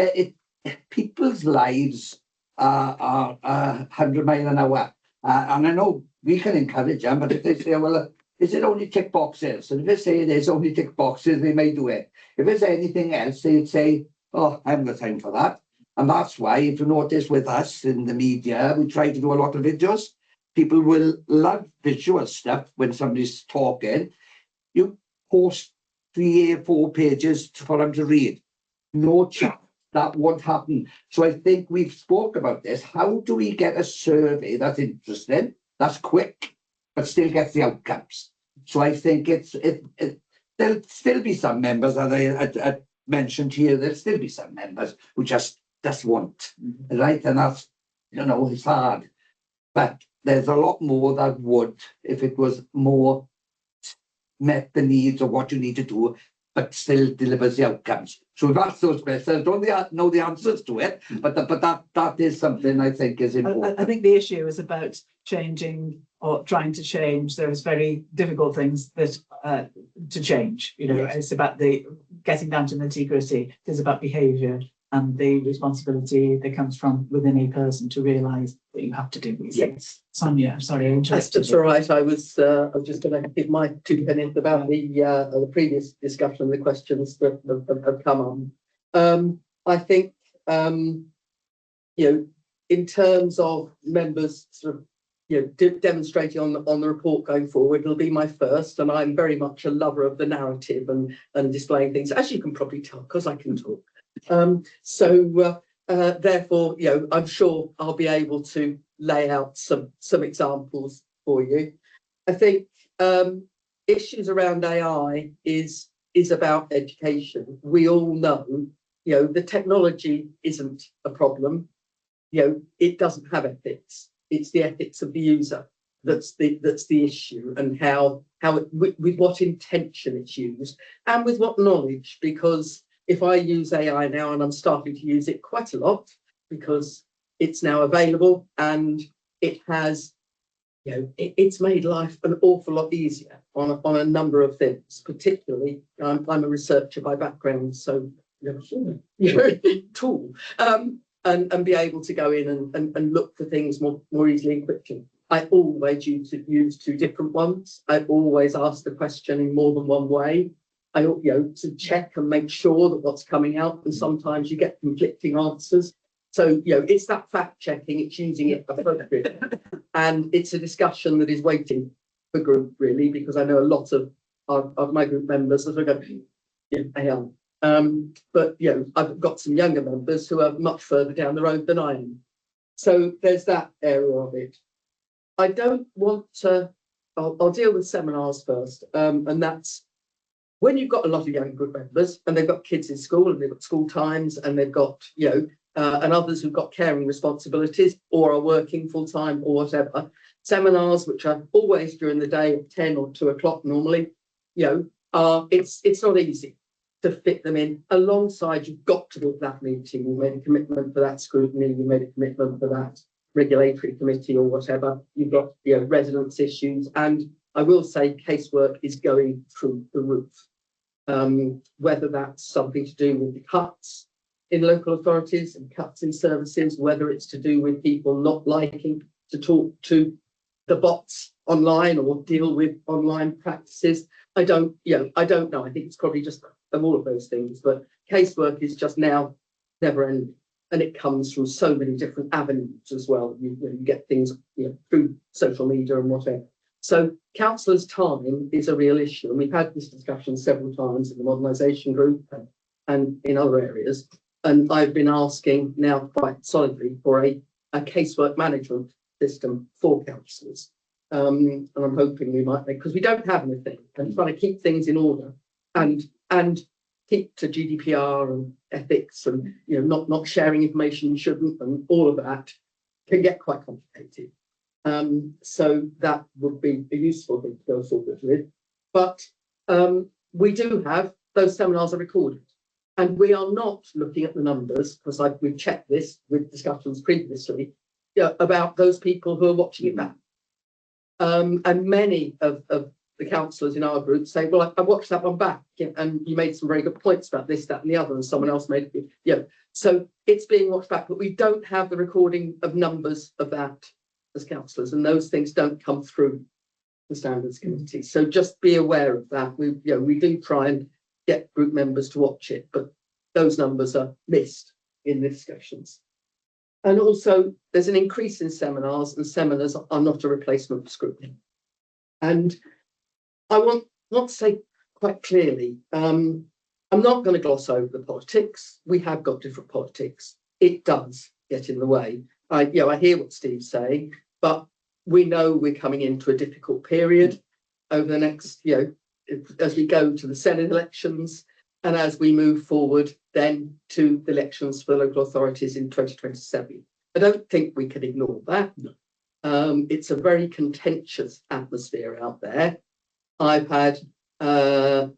people's lives are 100 miles an hour. And I know we can encourage them, but if they say, well, is it only tick boxes? And if they say it is only tick boxes, they may do it. If it's anything else, they'd say, oh, I haven't got time for that. And that's why, if you notice with us in the media, we try to do a lot of videos. People will love visual stuff when somebody's talking. You post 3 or 4 pages for them to read. No chance. That won't happen. So I think we've spoke about this. How do we get a survey that's interesting, that's quick, but still gets the outcomes? So I think there'll still be some members, as I mentioned here, there'll still be some members who just won't, right? And that's, it's hard. But there's a lot more that would, if it was more met the needs of what you need to do, but still delivers the outcomes. So we've asked those questions. I don't know the answers to it, but that is something I think is important. I think the issue is about changing or trying to change. There's very difficult things that to change. Yes. It's about the getting down to nitty-gritty. It's about behaviour and the responsibility that comes from within a person to realise that you have to do these things. Sonia, I'm sorry, I interrupted That's you. all right. I was just going to give my 2 pennies about the previous discussion, the questions that have come on. I think in terms of members sort of demonstrating on the report going forward, it'll be my first, and I'm very much a lover of the narrative and displaying things, as you can probably tell, because I can talk. Therefore, I'm sure I'll be able to lay out some examples for you. I think issues around AI is about education. We all know, the technology isn't a problem. It doesn't have ethics. It's the ethics of the user that's the issue, and how with what intention it's used and with what knowledge. Because if I use AI now, and I'm starting to use it quite a lot because it's now available and it has, it's made life an awful lot easier on a number of things. Particularly, I'm a researcher by background, so tool and be able to go in and look for things more easily and quickly. I always use 2 different ones. I always ask the question in more than one way. I to check and make sure that what's coming out, and sometimes you get conflicting answers. So it's that fact checking, it's using it appropriately, and it's a discussion that is waiting for group, really, because I know a lot of my group members that are going, but I've got some younger members who are much further down the road than I am. So there's that area of it. I don't want to. I'll deal with seminars first, and that's when you've got a lot of young group members and they've got kids in school and they've got school times and they've got, and others who've got caring responsibilities or are working full time or whatever. Seminars, which are always during the day at 10 or 2 o'clock normally, it's not easy to fit them in. Alongside, you've got to book that meeting. You made a commitment for that scrutiny, you made a commitment for that regulatory committee or whatever. You've got residence issues, and I will say casework is going through the roof. Whether that's something to do with the cuts in local authorities and cuts in services, whether it's to do with people not liking to talk to the bots online or deal with online practices. I don't know. I think it's probably just of all of those things, but casework is just now never ending. And it comes from so many different avenues as well. You get things through social media and whatever. So councillors' time is a real issue, and we've had this discussion several times in the modernisation group and in other areas. And I've been asking now quite solidly for a casework management system for councillors. And I'm hoping we might, because we don't have anything. I'm trying to keep things in order and keep to GDPR and ethics and not sharing information you shouldn't, and all of that can get quite complicated. So that would be a useful thing to go forward with. But we do have those seminars are recorded, and we are not looking at the numbers because we've checked this with discussions previously about those people who are watching it back. And many of the councillors in our group say, well, I watched that one back and you made some very good points about this, that and the other, and someone else made it. So it's being watched back, but we don't have the recording of numbers of that as councillors, and those things don't come through the standards committee. So just be aware of that. We do try and get group members to watch it, but those numbers are missed in the discussions. And also there's an increase in seminars, and seminars are not a replacement for scrutiny. And I want to say quite clearly, I'm not going to gloss over the politics. We have got different politics. It does get in the way. I hear what Steve's saying, but we know we're coming into a difficult period over the next, as we go to the Senate elections and as we move forward then to the elections for local authorities in 2027. I don't think we can ignore that. It's a very contentious atmosphere out there. I've had an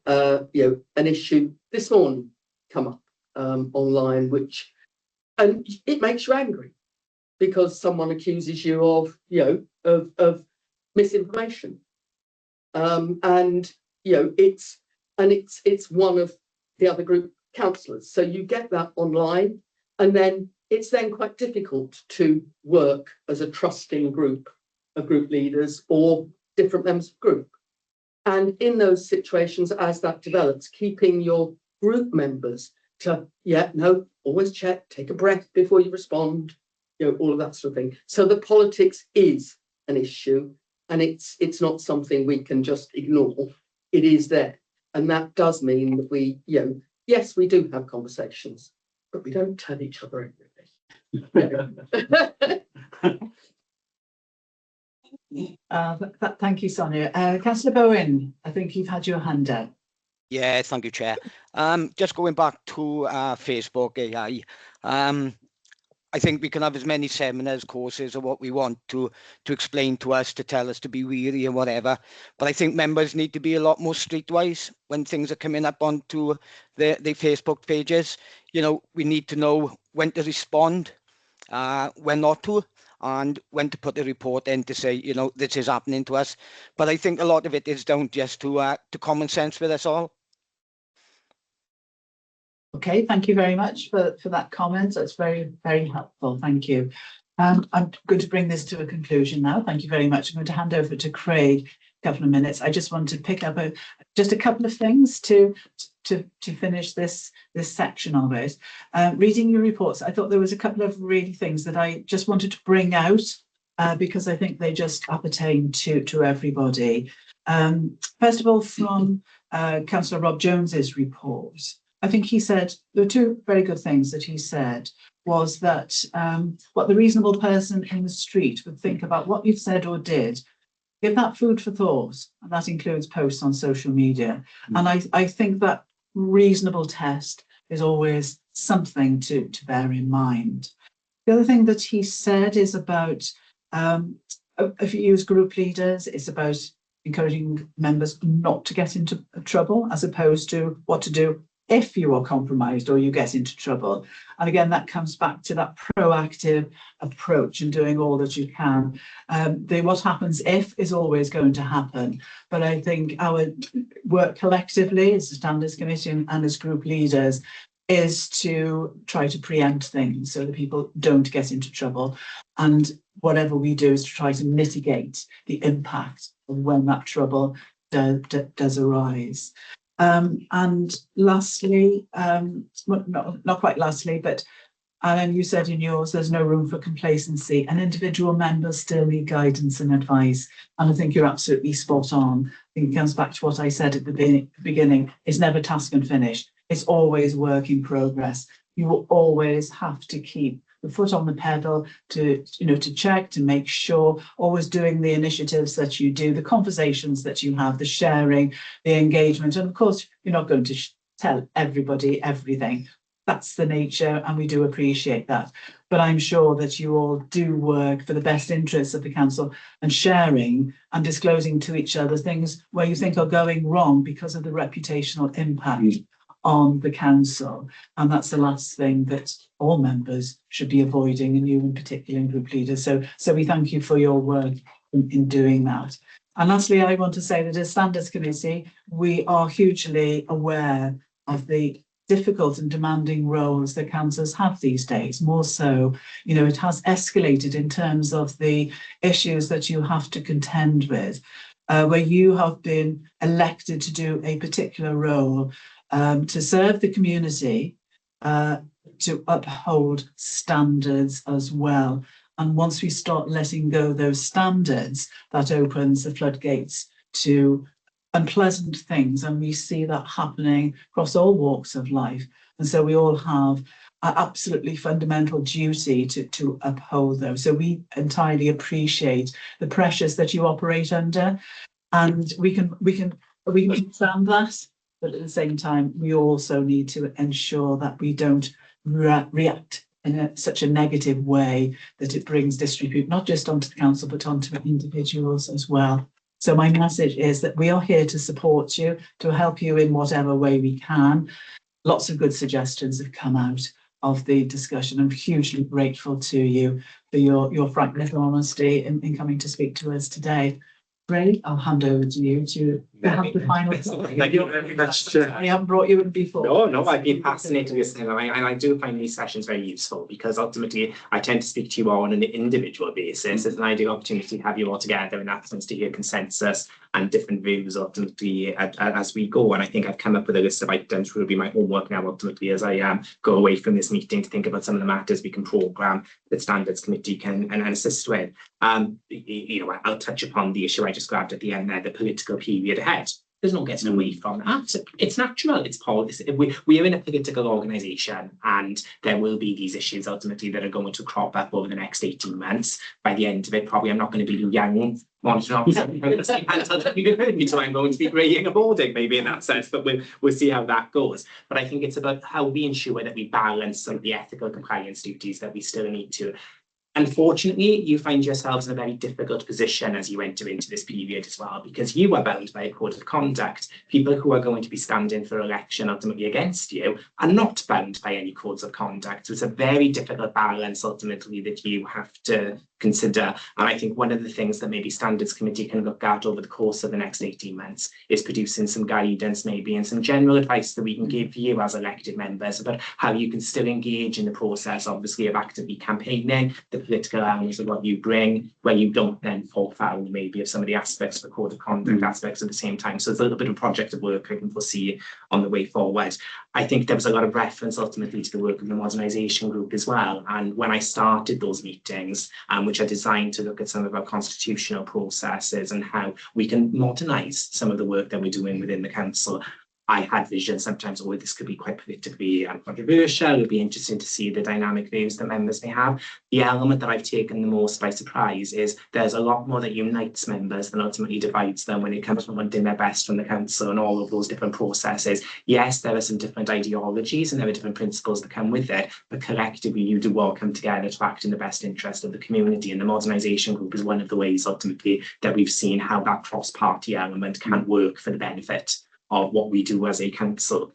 issue this morning come up online, and it makes you angry because someone accuses you of of misinformation, and it's one of the other group councillors. So you get that online, and then it's then quite difficult to work as a trusting group of group leaders or different members of the group. And in those situations, as that develops, keeping your group members to, always check, take a breath before you respond, all of that sort of thing. So the politics is an issue, and it's not something we can just ignore. It is there. And that does mean that we, yes, we do have conversations, but we don't tell each other everything. Thank you, Sonia. Councillor Bowen, I think you've had your hand up. Yeah, thank you, Chair. Just going back to Facebook AI, I think we can have as many seminars, courses, or what we want to explain to us, to tell us to be weary and whatever. But I think members need to be a lot more streetwise when things are coming up onto the Facebook pages. We need to know when to respond, when not to, and when to put the report in to say, this is happening to us. But I think a lot of it is down just to common sense with us all. Okay, thank you very much for that comment. That's very, very helpful. Thank you. I'm going to bring this to a conclusion now. Thank you very much. I'm going to hand over to Craig a couple of minutes. I just want to pick up just a couple of things to finish this section of it. Reading your reports, I thought there was a couple of really things that I just wanted to bring out because I think they just appertain to everybody. First of all, from Councillor Rob Jones's report, I think he said there were two very good things that he said was that what the reasonable person in the street would think about what you've said or did, give that food for thought, and that includes posts on social media. And I think that reasonable test is always something to bear in mind. The other thing that he said is about, if you use group leaders, it's about encouraging members not to get into trouble as opposed to what to do if you are compromised or you get into trouble. And again, that comes back to that proactive approach and doing all that you can. What happens if is always going to happen. But I think our work collectively as a standards committee and as group leaders is to try to preempt things so that people don't get into trouble. And whatever we do is to try to mitigate the impact of when that trouble does arise. And lastly, not quite lastly, but Alan, you said in yours, there's no room for complacency, and individual members still need guidance and advice. And I think you're absolutely spot on. I think it comes back to what I said at the beginning. It's never task and finish. It's always work in progress. You will always have to keep the foot on the pedal to check, to make sure, always doing the initiatives that you do, the conversations that you have, the sharing, the engagement. And of course, you're not going to tell everybody everything. That's the nature, and we do appreciate that. But I'm sure that you all do work for the best interests of the council and sharing and disclosing to each other things where you think are going wrong because of the reputational impact on the council. And that's the last thing that all members should be avoiding, and you in particular, in group leaders. So we thank you for your work in doing that. And lastly, I want to say that as Standards Committee, we are hugely aware of the difficult and demanding roles that councillors have these days. More so, it has escalated in terms of the issues that you have to contend with, where you have been elected to do a particular role, to serve the community, to uphold standards as well. And once we start letting go those standards, that opens the floodgates to unpleasant things. And we see that happening across all walks of life. And so we all have an absolutely fundamental duty to uphold those. So we entirely appreciate the pressures that you operate under. And we can We understand that, but at the same time, we also need to ensure that we don't react in such a negative way that it brings disrepute, not just onto the council, but onto individuals as well. So my message is that we are here to support you, to help you in whatever way we can. Lots of good suggestions have come out of the discussion. I'm hugely grateful to you for your frankness and honesty in coming to speak to us today. Ray, I'll hand over to you to have the final. Thank you very much, Chair. I haven't brought you in before. No, I've been fascinated listening, and I do find these sessions very useful because ultimately I tend to speak to you all on an individual basis. It's an ideal opportunity to have you all together in that sense to hear consensus and different views ultimately as we go. And I think I've come up with a list of items which will be my homework now ultimately as I go away from this meeting to think about some of the matters we can programme that Standards Committee can and assist with. You know, I'll touch upon the issue I just grabbed at the end there, the political period ahead. There's no getting away from that. It's natural. It's policy. We are in a political organisation, and there will be these issues ultimately that are going to crop up over the next 18 months. By the end of it, probably I'm not going to be young monitoring officer. So I'm going to be greying and boarding, maybe in that sense. But we'll see how that goes. But I think it's about how we ensure that we balance some of the ethical compliance duties that we still need to. Unfortunately, you find yourselves in a very difficult position as you enter into this period as well, because you are bound by a code of conduct. People who are going to be standing for election ultimately against you are not bound by any codes of conduct. So it's a very difficult balance ultimately that you have to consider. And I think one of the things that maybe Standards Committee can look at over the course of the next 18 months is producing some guidance maybe and some general advice that we can give you as elected members about how you can still engage in the process, obviously, of actively campaigning, the political elements of what you bring, where you don't then fall foul maybe of some of the aspects of the code of conduct aspects at the same time. So it's a little bit of a project of work I can foresee on the way forward. I think there was a lot of reference ultimately to the work of the modernisation group as well. And when I started those meetings, which are designed to look at some of our constitutional processes and how we can modernise some of the work that we're doing within the council, I had vision sometimes, oh, this could be quite politically controversial. It would be interesting to see the dynamic views that members may have. The element that I've taken the most by surprise is there's a lot more that unites members than ultimately divides them when it comes to wanting their best from the council and all of those different processes. Yes, there are some different ideologies and there are different principles that come with it, but collectively you do all come together to act in the best interest of the community. And the modernisation group is one of the ways ultimately that we've seen how that cross-party element can work for the benefit of what we do as a council.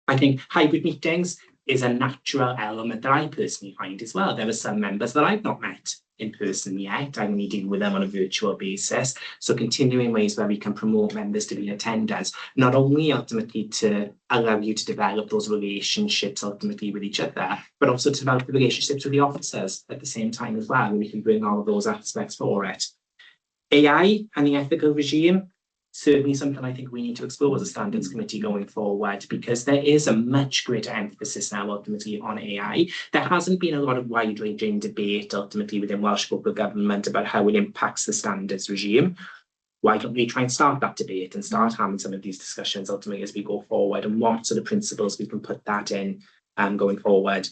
I think hybrid meetings is a natural element that I personally find as well. There are some members that I've not met in person yet. I'm only dealing with them on a virtual basis. So continuing ways where we can promote members to be attenders, not only ultimately to allow you to develop those relationships ultimately with each other, but also to develop the relationships with the officers at the same time as well. And we can bring all of those aspects for it. AI and the ethical regime, certainly something I think we need to explore as a Standards Committee going forward, because there is a much greater emphasis now ultimately on AI. There hasn't been a lot of wide-ranging debate ultimately within Welsh local government about how it impacts the standards regime. Why don't we try and start that debate and start having some of these discussions ultimately as we go forward, and what sort of principles we can put that in going forward.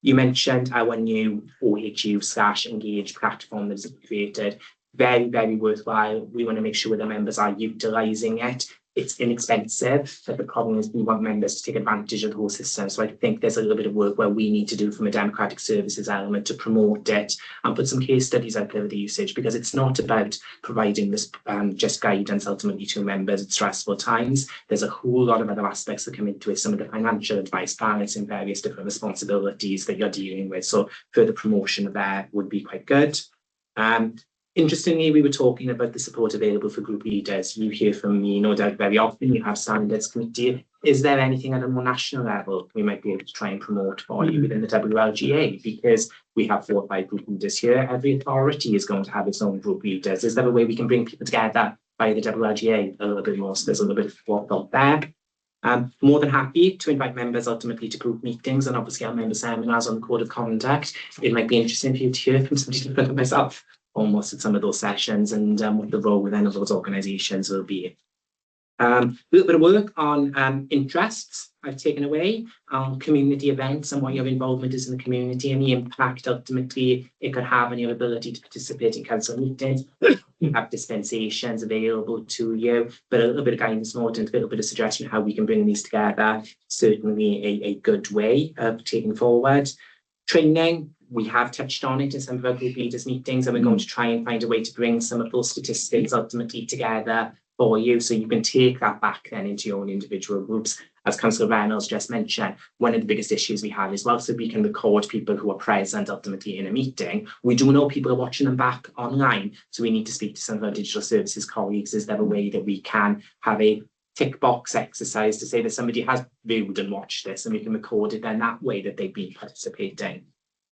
You mentioned our new OHU/Engage platform that is created. Very, very worthwhile. We want to make sure the members are utilising it. It's inexpensive, but the problem is we want members to take advantage of the whole system. So I think there's a little bit of work where we need to do from a democratic services element to promote it and put some case studies out there with the usage, because it's not about providing this just guidance ultimately to members at stressful times. There's a whole lot of other aspects that come into it, some of the financial advice, balancing various different responsibilities that you're dealing with. So further promotion there would be quite good. Interestingly, we were talking about the support available for group leaders. You hear from me, no doubt, very often. You have Standards Committee. Is there anything at a more national level we might be able to try and promote for you within the WLGA? Because we have 4 or 5 group leaders here. Every authority is going to have its own group leaders. Is there a way we can bring people together via the WLGA a little bit more? So there's a little bit of thought there. More than happy to invite members ultimately to group meetings and obviously our member seminars on the code of conduct. It might be interesting for you to hear from somebody different than myself almost at some of those sessions, and what the role within of those organisations will be. A little bit of work on interests I've taken away, on community events and what your involvement is in the community and the impact ultimately it could have on your ability to participate in council meetings. You have dispensations available to you, but a little bit of guidance note and a little bit of suggestion how we can bring these together. Certainly a good way of taking forward. Training, we have touched on it in some of our group leaders meetings, and we're going to try and find a way to bring some of those statistics ultimately together for you, so you can take that back then into your own individual groups. As Councillor Reynolds just mentioned, one of the biggest issues we have is, well, so we can record people who are present ultimately in a meeting. We do know people are watching them back online, so we need to speak to some of our digital services colleagues. Is there a way that we can have a tick box exercise to say that somebody has viewed and watched this, and we can record it then that way that they've been participating?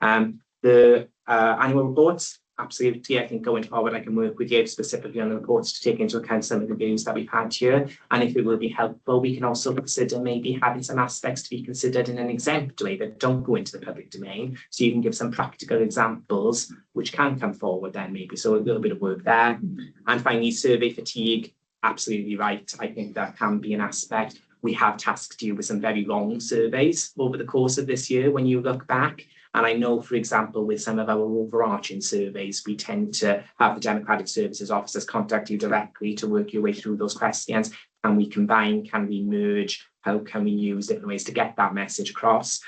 The annual reports, absolutely. I think going forward, I can work with you specifically on the reports to take into account some of the views that we've had here. And if it will be helpful, we can also consider maybe having some aspects to be considered in an exempt way that don't go into the public domain. So you can give some practical examples which can come forward then maybe. So a little bit of work there. And finally, survey fatigue. Absolutely right. I think that can be an aspect. We have tasked you with some very long surveys over the course of this year when you look back. And I know, for example, with some of our overarching surveys, we tend to have the Democratic Services officers contact you directly to work your way through those questions. Can we combine? Can we merge? How can we use different ways to get that message across?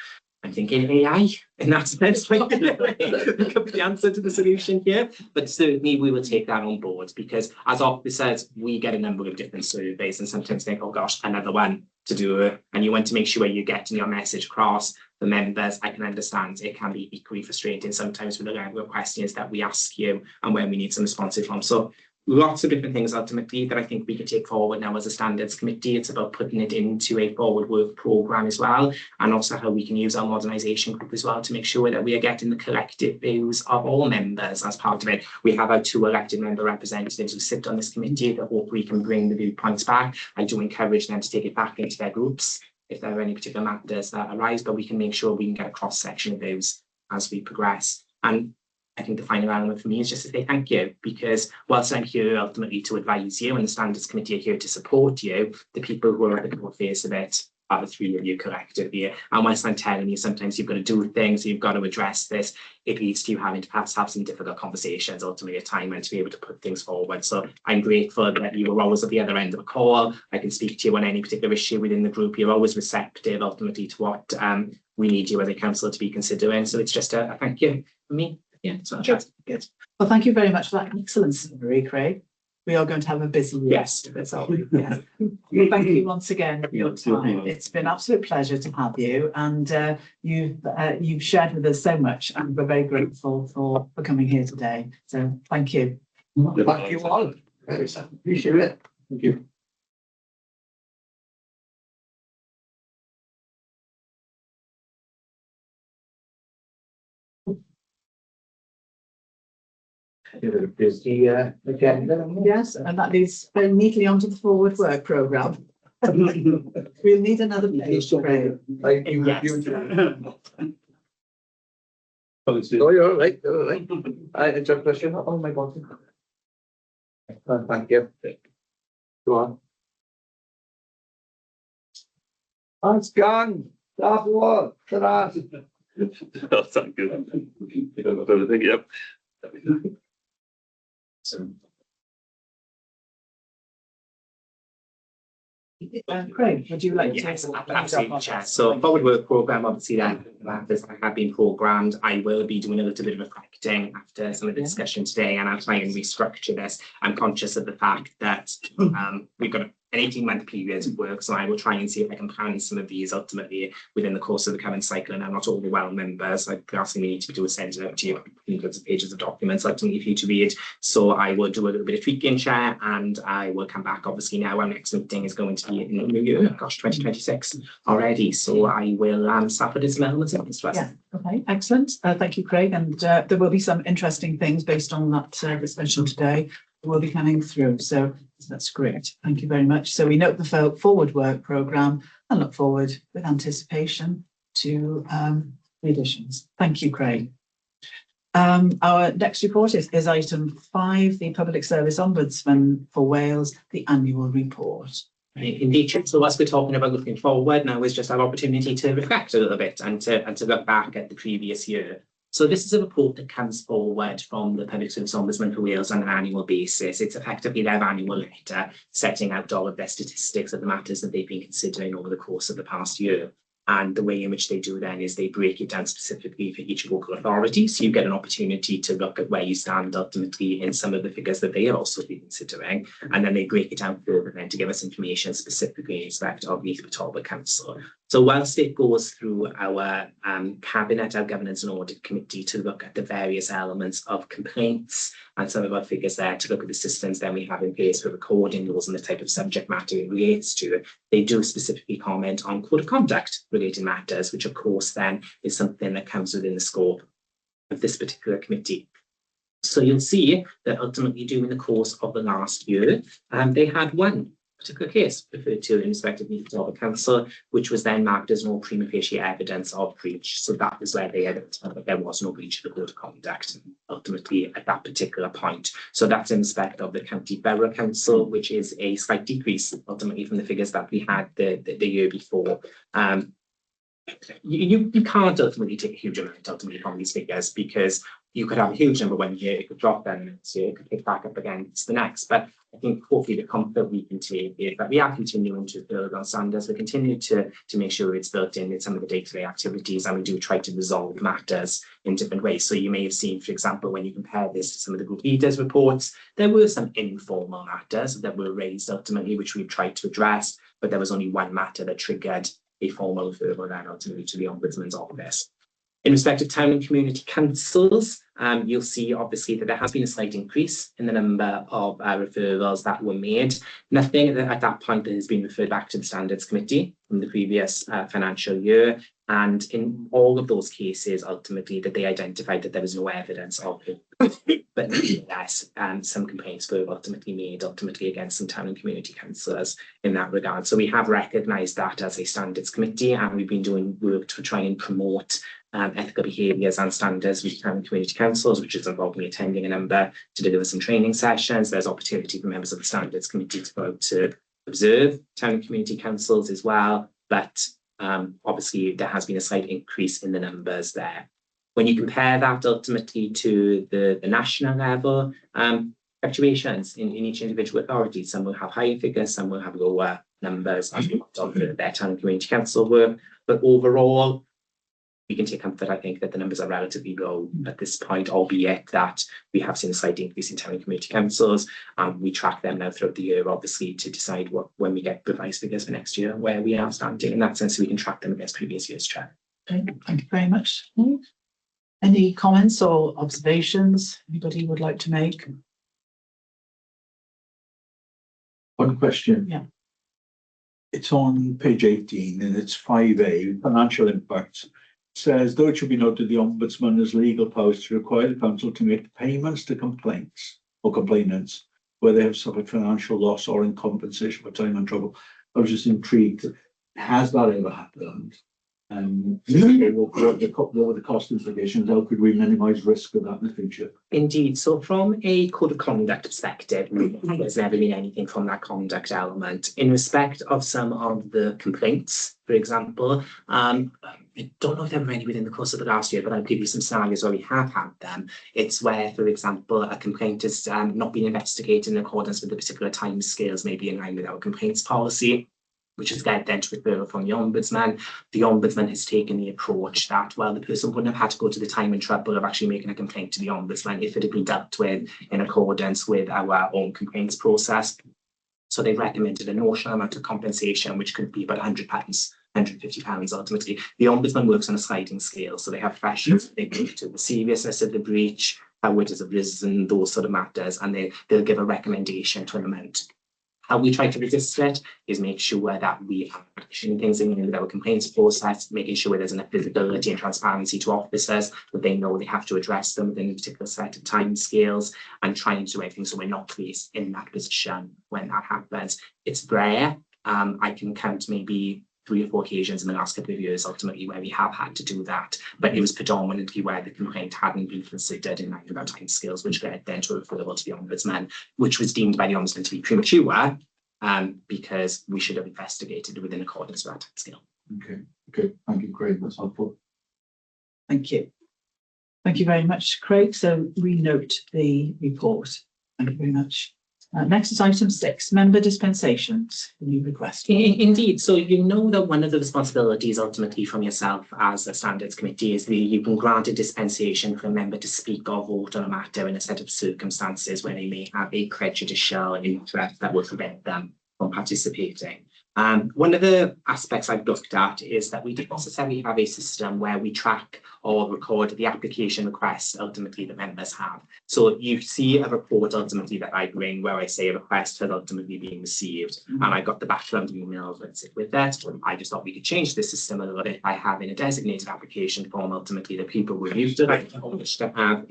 I'm thinking AI in that sense might be the answer to the solution here, but certainly we will take that on board, because as officers, we get a number of different surveys and sometimes think, oh gosh, another one to do, and you want to make sure you're getting your message across. The members, I can understand it can be equally frustrating sometimes with the level of questions that we ask you and when we need some responses from. So lots of different things ultimately that I think we can take forward now as a standards committee. It's about putting it into a forward work programme as well, and also how we can use our modernisation group as well to make sure that we are getting the collective views of all members as part of it. We have our 2 elected member representatives who sit on this committee that hopefully can bring the viewpoints back. I do encourage them to take it back into their groups if there are any particular matters that arise, but we can make sure we can get a cross-section of those as we progress. And I think the final element for me is just to say thank you, because whilst I'm here ultimately to advise you and the Standards Committee are here to support you, the people who are at the core face of it are the 3 of you collectively. And whilst I'm telling you sometimes you've got to do things, you've got to address this, it leads to you having to perhaps have some difficult conversations ultimately at time and to be able to put things forward. So I'm grateful that you were always at the other end of a call. I can speak to you on any particular issue within the group. You're always receptive ultimately to what we need you as a council to be considering. So it's just a thank you for me. Yeah, so Good. Well, thank you very much for that excellent summary, Craig. We are going to have a busy year. Yes. Aren't we? Yeah. Thank you once again for your time. It's been an absolute pleasure to have you, and you've shared with us so much, and we're very grateful for coming here today. So thank you. Thank you all. Appreciate it. Thank you. Is the agenda? Yes, and that leads very neatly onto the forward work programme. We'll need another page, Craig. Oh, you're all right. You're all right. I just question. Oh my God. Thank you. Go on. It's gone. That's what. Oh, thank you. Everything, yep. Craig, would you like Yes, to? absolutely, Chair. So forward work programme, obviously then that have been programmed. I will be doing a little bit of reflecting after some of the discussion today, and I'll try and restructure this. I'm conscious of the fact that we've got an 18-month period of work, so I will try and see if I can plan some of these ultimately within the course of the current cycle, and I'm not overwhelmed members. I'm asking me to do a send it out to you, hundreds of pages of documents ultimately for you to read. So I will do a little bit of tweaking, Chair, and I will come back. Obviously now our next meeting is going to be in the new year, gosh, 2026 already. So I will start with some elements of this. Yeah, okay, excellent. Thank you, Craig. And there will be some interesting things based on that discussion today will be coming through. So that's great. Thank you very much. So we note the forward work programme and look forward with anticipation to the additions. Thank you, Craig. Our next report is item 5, the Public Service Ombudsman for Wales, the annual report. Indeed. So as we're talking about looking forward, now is just our opportunity to reflect a little bit and to look back at the previous year. So this is a report that comes forward from the Public Service Ombudsman for Wales on an annual basis. It's effectively their annual letter setting out all of their statistics of the matters that they've been considering over the course of the past year. And the way in which they do then is they break it down specifically for each local authority. So you get an opportunity to look at where you stand ultimately in some of the figures that they are also considering. And then they break it down further then to give us information specifically in respect of Neath Talbot Council. So whilst it goes through our Cabinet, our Governance and Audit Committee to look at the various elements of complaints and some of our figures there to look at the systems that we have in place for recording those and the type of subject matter it relates to, they do specifically comment on code of conduct related matters, which of course then is something that comes within the scope of this particular committee. So you'll see that ultimately during the course of the last year, they had one particular case referred to in respect of Neath Talbot Council, which was then marked as no prima facie evidence of breach. So that was where they identified that there was no breach of the code of conduct ultimately at that particular point. So that's in respect of the County Borough Council, which is a slight decrease ultimately from the figures that we had the year before. You can't ultimately take a huge amount ultimately from these figures, because you could have a huge number one year, it could drop then the next year, it could pick back up again the next. But I think hopefully the comfort we can take is that we are continuing to build on standards. We continue to make sure it's built in some of the day-to-day activities, and we do try to resolve matters in different ways. So you may have seen, for example, when you compare this to some of the group leaders' reports, there were some informal matters that were raised ultimately, which we tried to address, but there was only one matter that triggered a formal referral then ultimately to the Ombudsman's office. In respect of town and community councils, you'll see obviously that there has been a slight increase in the number of referrals that were made. Nothing at that point that has been referred back to the Standards Committee from the previous financial year. And in all of those cases, ultimately, that they identified that there was no evidence of it. But nevertheless, some complaints were ultimately made against some town and community councillors in that regard. So we have recognised that as a Standards Committee, and we've been doing work to try and promote ethical behaviours and standards with town and community councils, which is involving attending a number to deliver some training sessions. There's opportunity for members of the Standards Committee to go out to observe town and community councils as well. But obviously, there has been a slight increase in the numbers there. When you compare that ultimately to the national level, fluctuations in each individual authority, some will have higher figures, some will have lower numbers as we of their town and community council work. But overall, we can take comfort, I think, that the numbers are relatively low at this point, albeit that we have seen a slight increase in town and community councils. We track them now throughout the year, obviously, to decide when we get revised figures for next year, where we are standing. In that sense, so we can track them against previous years' track. Okay, thank you very much. Any comments or observations anybody would like to make? One question. Yeah. It's on page 18 and it's 5A, financial impacts. Says, though it should be noted the Ombudsman has legal powers to require the Council to make payments to complaints or complainants where they have suffered financial loss or in compensation for time and trouble. I was just intrigued. Has that ever happened? What are the cost implications? How could we minimise risk of that in the future? Indeed. So from a code of conduct perspective, there's never been anything from that conduct element. In respect of some of the complaints, for example, I don't know if there were any within the course of the last year, but I'll give you some scenarios where we have had them. It's where, for example, a complaint has not been investigated in accordance with the particular timescales, maybe in line with our complaints policy, which has led then to referral from the Ombudsman. The Ombudsman has taken the approach that, well, the person wouldn't have had to go to the time and trouble of actually making a complaint to the Ombudsman if it had been dealt with in accordance with our own complaints process. So they recommended a notional amount of compensation, which could be about £100, £150 ultimately. The Ombudsman works on a sliding scale, so they have thresholds. They go to the seriousness of the breach, how it has arisen, those sort of matters, and they'll give a recommendation to an amount. How we try to resist it is make sure that we are actioning things in with our complaints process, making sure there's enough visibility and transparency to officers that they know they have to address them within a particular set of timescales, and trying to do everything so we're not placed in that position when that happens. It's rare. I can count maybe 3 or 4 occasions in the last couple of years ultimately where we have had to do that, but it was predominantly where the complaint hadn't been considered in line with our timescales, which led then to a referral to the Ombudsman, which was deemed by the Ombudsman to be premature, because we should have investigated within accordance with our timescale. Okay, thank you, Craig, that's helpful. Thank you. Thank you very much, Craig. So we note the report. Thank you very much. Next is item 6, member dispensations. New request. Indeed. So you know that one of the responsibilities ultimately from yourself as a standards committee is that you can grant a dispensation for a member to speak or vote on a matter in a set of circumstances where they may have a prejudicial interest that will prevent them from participating. One of the aspects I've looked at is that we don't necessarily have a system where we track or record the application requests ultimately that members have. So you see a report ultimately that I bring where I say a request has ultimately been received, and I got the background emails that sit with that. I just thought we could change the system a little bit by having a designated application form ultimately that people will use to have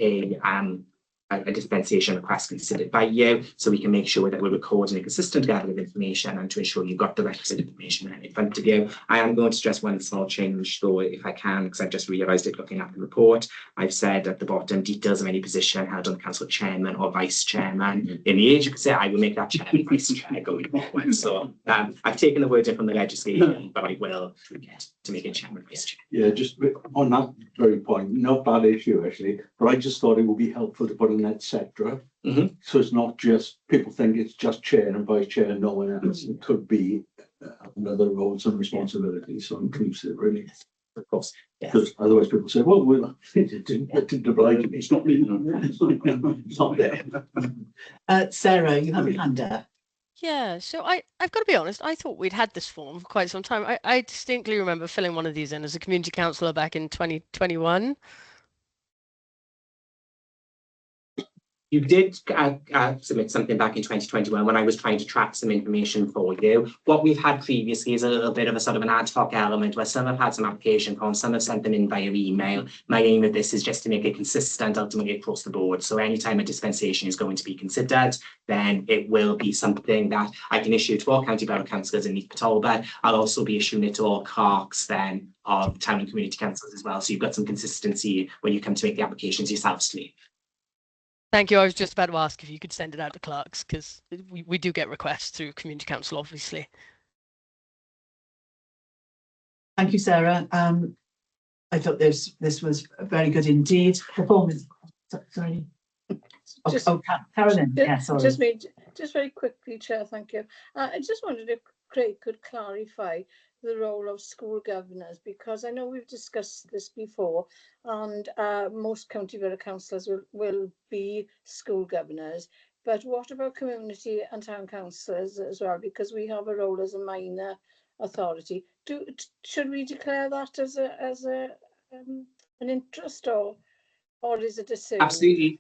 a dispensation request considered by you, so we can make sure that we're recording a consistent gather of information and to ensure you've got the requisite information in front of you. I am going to stress one small change though, if I can, because I've just realised it looking at the report. I've said at the bottom details of any position held on the council chairman or vice chairman. In the age you could say I will make that chairman vice chair going forward. So I've taken the word in from the legislation, but I will get to make it chairman vice chair. Yeah, just on that very point, not bad issue actually, but I just thought it would be helpful to put in etc. So it's not just people think it's just chair and vice chair and no one else. It could be other roles and responsibilities, so inclusive really. Of course, yes. Because otherwise people say, well, it didn't apply to me. It's not me. It's not there. Sarah, you have your hand up. Yeah, so I've got to be honest, I thought we'd had this form for quite some time. I distinctly remember filling one of these in as a community councillor back in 2021. You did submit something back in 2021 when I was trying to track some information for you. What we've had previously is a little bit of a sort of an ad hoc element where some have had some application forms, some have sent them in via email. My aim of this is just to make it consistent ultimately across the board. So anytime a dispensation is going to be considered, then it will be something that I can issue to all county borough councillors in Neath, Talbot. I'll also be issuing it to all clerks then of town and community councils as well. So you've got some consistency when you come to make the applications yourselves, Lee. Thank you. I was just about to ask if you could send it out to clerks, because we do get requests through community council, obviously. Thank you, Sarah. I thought this was very good indeed. Performance. Sorry. Carolyn. Yeah, sorry. Just very quickly, Chair. Thank you. I just wondered if Craig could clarify the role of school governors, because I know we've discussed this before, and most county borough councillors will be school governors. But what about community and town councillors as well? Because we have a role as a minor authority. Should we declare that as an interest, or is it a service? Absolutely.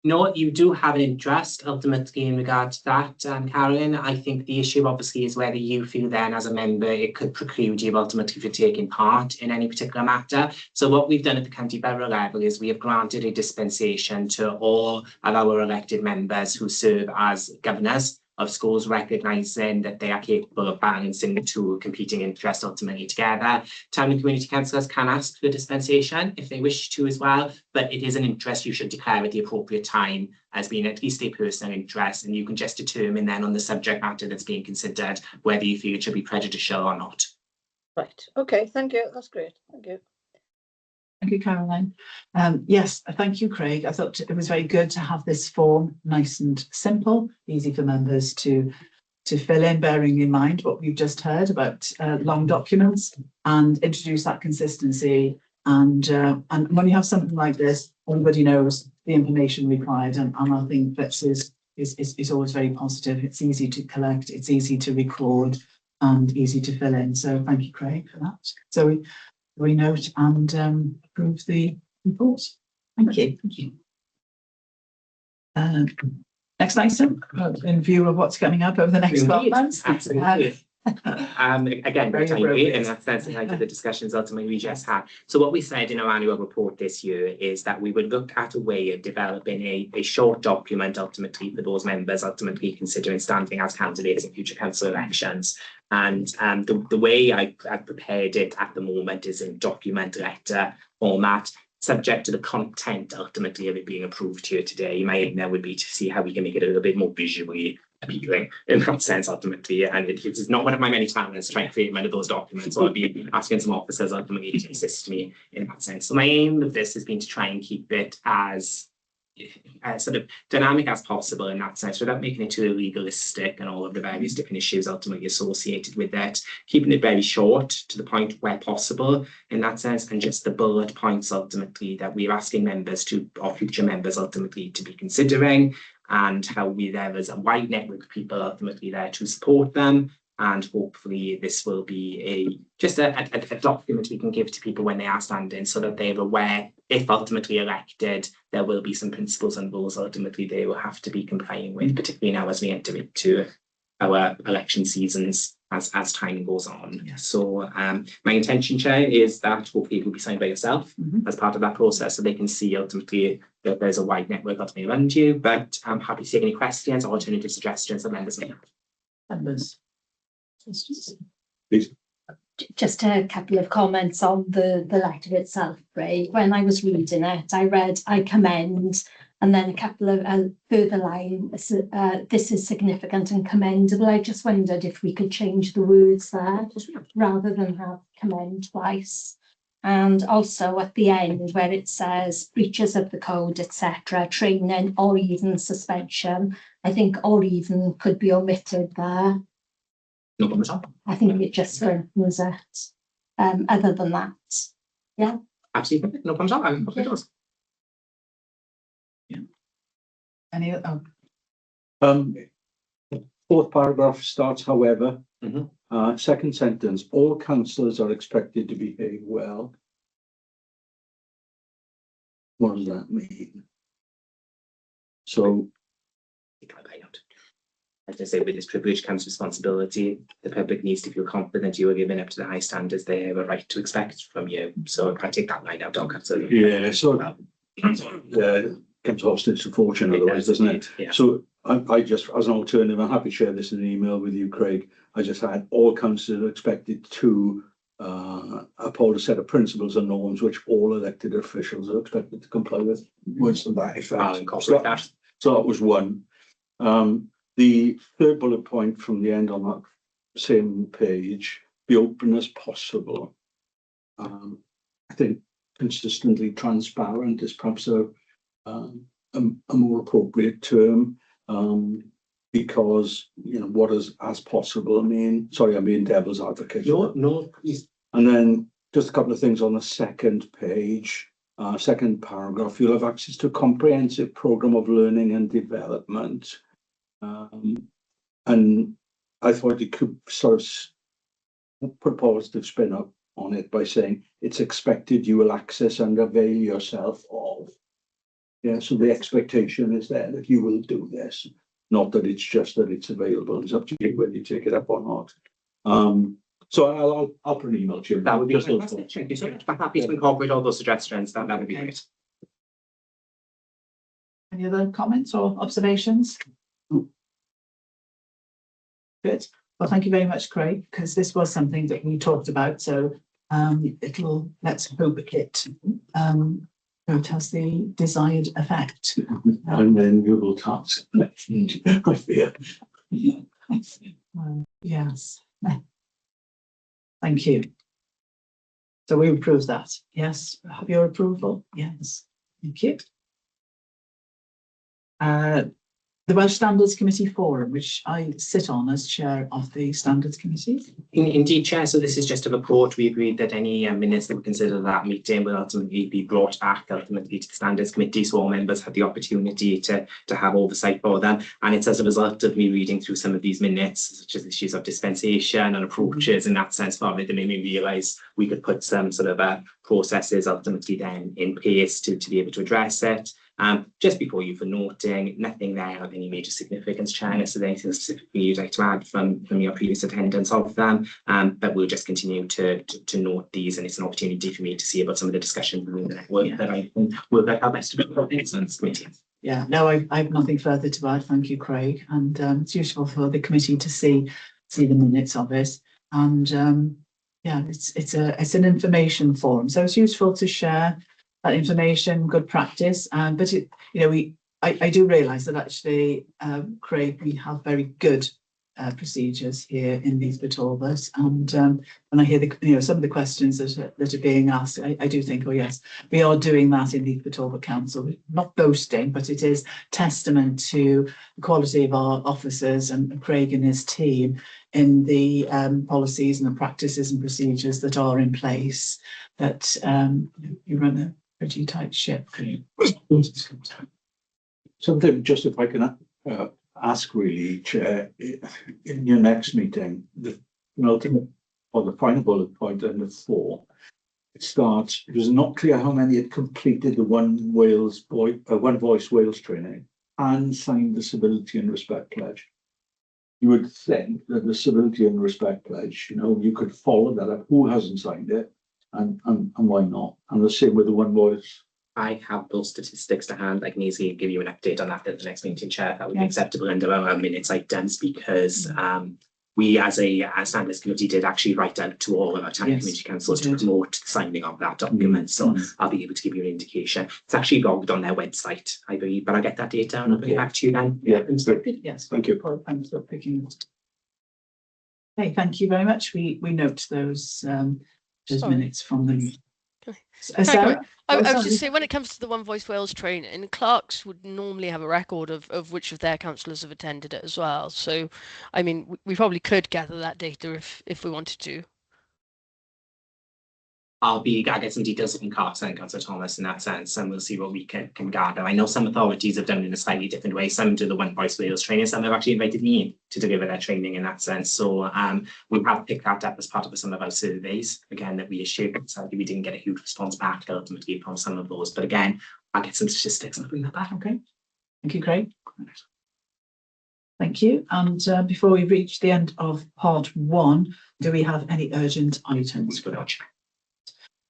No, you do have an interest ultimately in regard to that, Carolyn. I think the issue obviously is whether you feel then as a member it could preclude you ultimately for taking part in any particular matter. So what we've done at the county borough level is we have granted a dispensation to all of our elected members who serve as governors of schools, recognising that they are capable of balancing the two competing interests ultimately together. Town and community councillors can ask for dispensation if they wish to as well, but it is an interest you should declare at the appropriate time as being at least a personal interest, and you can just determine then on the subject matter that's being considered whether you feel it should be prejudicial or not. Right. Okay. Thank you. That's great. Thank you. Thank you, Caroline. Yes, thank you, Craig. I thought it was very good to have this form nice and simple, easy for members to fill in, bearing in mind what we've just heard about long documents, and introduce that consistency. And when you have something like this, everybody knows the information required, and I think that is always very positive. It's easy to collect, it's easy to record, and easy to fill in. So thank you, Craig, for that. So we note and approve the report. Thank you. Thank you. Next item, in view of what's coming up over the next 12 months. Absolutely. Again, very timely in that sense, like the discussions ultimately we just had. So what we said in our annual report this year is that we would look at a way of developing a short document ultimately for those members ultimately considering standing as candidates in future council elections. And the way I've prepared it at the moment is in document letter format, subject to the content ultimately of it being approved here today. My aim there would be to see how we can make it a little bit more visually appealing in that sense ultimately, and it's not one of my many talents to try and create one of those documents, so I'll be asking some officers ultimately to assist me in that sense. So my aim with this has been to try and keep it as sort of dynamic as possible in that sense, without making it too legalistic and all of the various different issues ultimately associated with it, keeping it very short to the point where possible in that sense, and just the bullet points ultimately that we're asking members to, or future members ultimately, to be considering, and how there is a wide network of people ultimately there to support them. And hopefully this will be just a document we can give to people when they are standing, so that they're aware, if ultimately elected, there will be some principles and rules ultimately they will have to be complying with, particularly now as we enter into our election seasons as time goes on. Yeah. So my intention, Chair, is that hopefully it will be signed by yourself as part of that process, so they can see ultimately that there's a wide network ultimately around you. But I'm happy to take any questions or alternative suggestions that members may have. Members. Please. Just a couple of comments on the letter itself, Ray. When I was reading it, I read, I commend, and then a couple of further lines, this is significant and commendable. I just wondered if we could change the words there rather than have commend twice. And also at the end where it says breaches of the code, etc., training or even suspension, I think or even could be omitted there. No problem at all. I think it just strengthens it. Other than that, yeah. Absolutely, no problem at all. I'm happy with those. Any? Fourth paragraph starts, however. Mhm. Second sentence, all councillors are expected to behave well. What does that mean? So, As I say, with this privilege comes responsibility. The public needs to feel confident you are living up to the high standards they have a right to expect from you. So I take that line out, don't absolutely. yeah, so comes hostage to fortune otherwise, doesn't it? Yeah. So I just, as an alternative, I'm happy to share this in an email with you, Craig. I just had all councillors are expected to uphold a set of principles and norms which all elected officials are expected to comply with. Words to that effect. I'll incorporate that. So that was one. The third bullet point from the end on that same page, be open as possible. I think consistently transparent is perhaps a more appropriate term, because what does as possible mean? Sorry, I'm being devil's advocate. No, please. And then just a couple of things on the second page, second paragraph. You'll have access to a comprehensive programme of learning and development. And I thought you could sort of put a positive spin up on it by saying it's expected you will access and avail yourself of. Yeah, so the expectation is there that you will do this, not that it's just that it's available. It's up to you whether you take it up or not. So I'll put an email to you. That would be Just those fantastic. Thank you so much. I'm happy to incorporate all those suggestions. That would be great. Any other comments or observations? Good. Well, thank you very much, Craig, because this was something that we talked about. So let's hope it has the desired effect. And then Google task. I fear. Yes. Thank you. So we approve that. Yes. Have your approval? Yes. Thank you. The Welsh Standards Committee Forum, which I sit on as chair of the Standards Committee. Indeed, Chair. So this is just a report. We agreed that any minutes that were considered at that meeting will ultimately be brought back ultimately to the Standards Committee, so all members had the opportunity to have oversight for them. And it's as a result of me reading through some of these minutes, such as issues of dispensation and approaches in that sense, for it that made me realise we could put some sort of processes ultimately then in place to be able to address it. Just before you for noting, nothing there of any major significance, Chair. Is there anything specifically you'd like to add from your previous attendance of them? But we'll just continue to note these, and it's an opportunity for me to see about some of the discussions within the network that I will get our best to do excellence committee. Yeah, no, I have nothing further to add. Thank you, Craig. And it's useful for the committee to see the minutes of it. And yeah, it's an information forum, so it's useful to share that information, good practice. But I do realise that actually, Craig, we have very good procedures here in Neath Talbot, and when I hear some of the questions that are being asked, I do think, oh yes, we are doing that in Neath Talbot Council. Not boasting, but it is testament to the quality of our officers and Craig and his team in the policies and the practices and procedures that are in place. That you run a pretty tight ship. Something, just if I can ask really, Chair, in your next meeting, the penultimate or the final bullet point under 4, it starts, it was not clear how many had completed the One Voice Wales training and signed the Civility and Respect Pledge. You would think that the Civility and Respect Pledge, you could follow that up. Who hasn't signed it and why not? And the same with the One Voice. I have those statistics to hand. I can easily give you an update on that at the next meeting, Chair. That would be acceptable under our minutes items, because we as a standards committee did actually write out to all of our town community councils to promote the signing of that document. So I'll be able to give you an indication. It's actually logged on their website, I believe, but I'll get that data and I'll bring it back to you then. Yeah, Yes, thank you. Thanks for picking it. Okay, thank you very much. We note those minutes from the. Sarah? I was just saying, when it comes to the One Voice Wales training, clerks would normally have a record of which of their councillors have attended it as well. So, I mean, we probably could gather that data if we wanted to. I'll get some details from Carter and Councillor Thomas in that sense, and we'll see what we can gather. I know some authorities have done it in a slightly different way. Some do the One Voice Wales training, some have actually invited me in to deliver their training in that sense. So we have picked that up as part of some of our surveys, again, that we issued. Sadly, we didn't get a huge response back ultimately from some of those. But again, I'll get some statistics and I'll bring that back, okay? Thank you, Craig. Thank you. And before we reach the end of part 1, do we have any urgent items?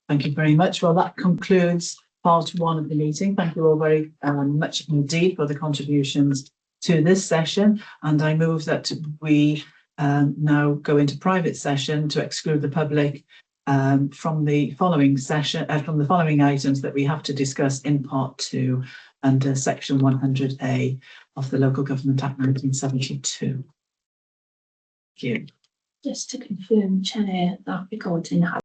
Thank you very much. Well, that concludes part 1 of the meeting. Thank you all very much indeed for the contributions to this session. And I move that we now go into private session to exclude the public from the following session, from the following items that we have to discuss in part 2 under section 100A of the Local Government Act 1972. Thank you. Just to confirm, Chair, that recording has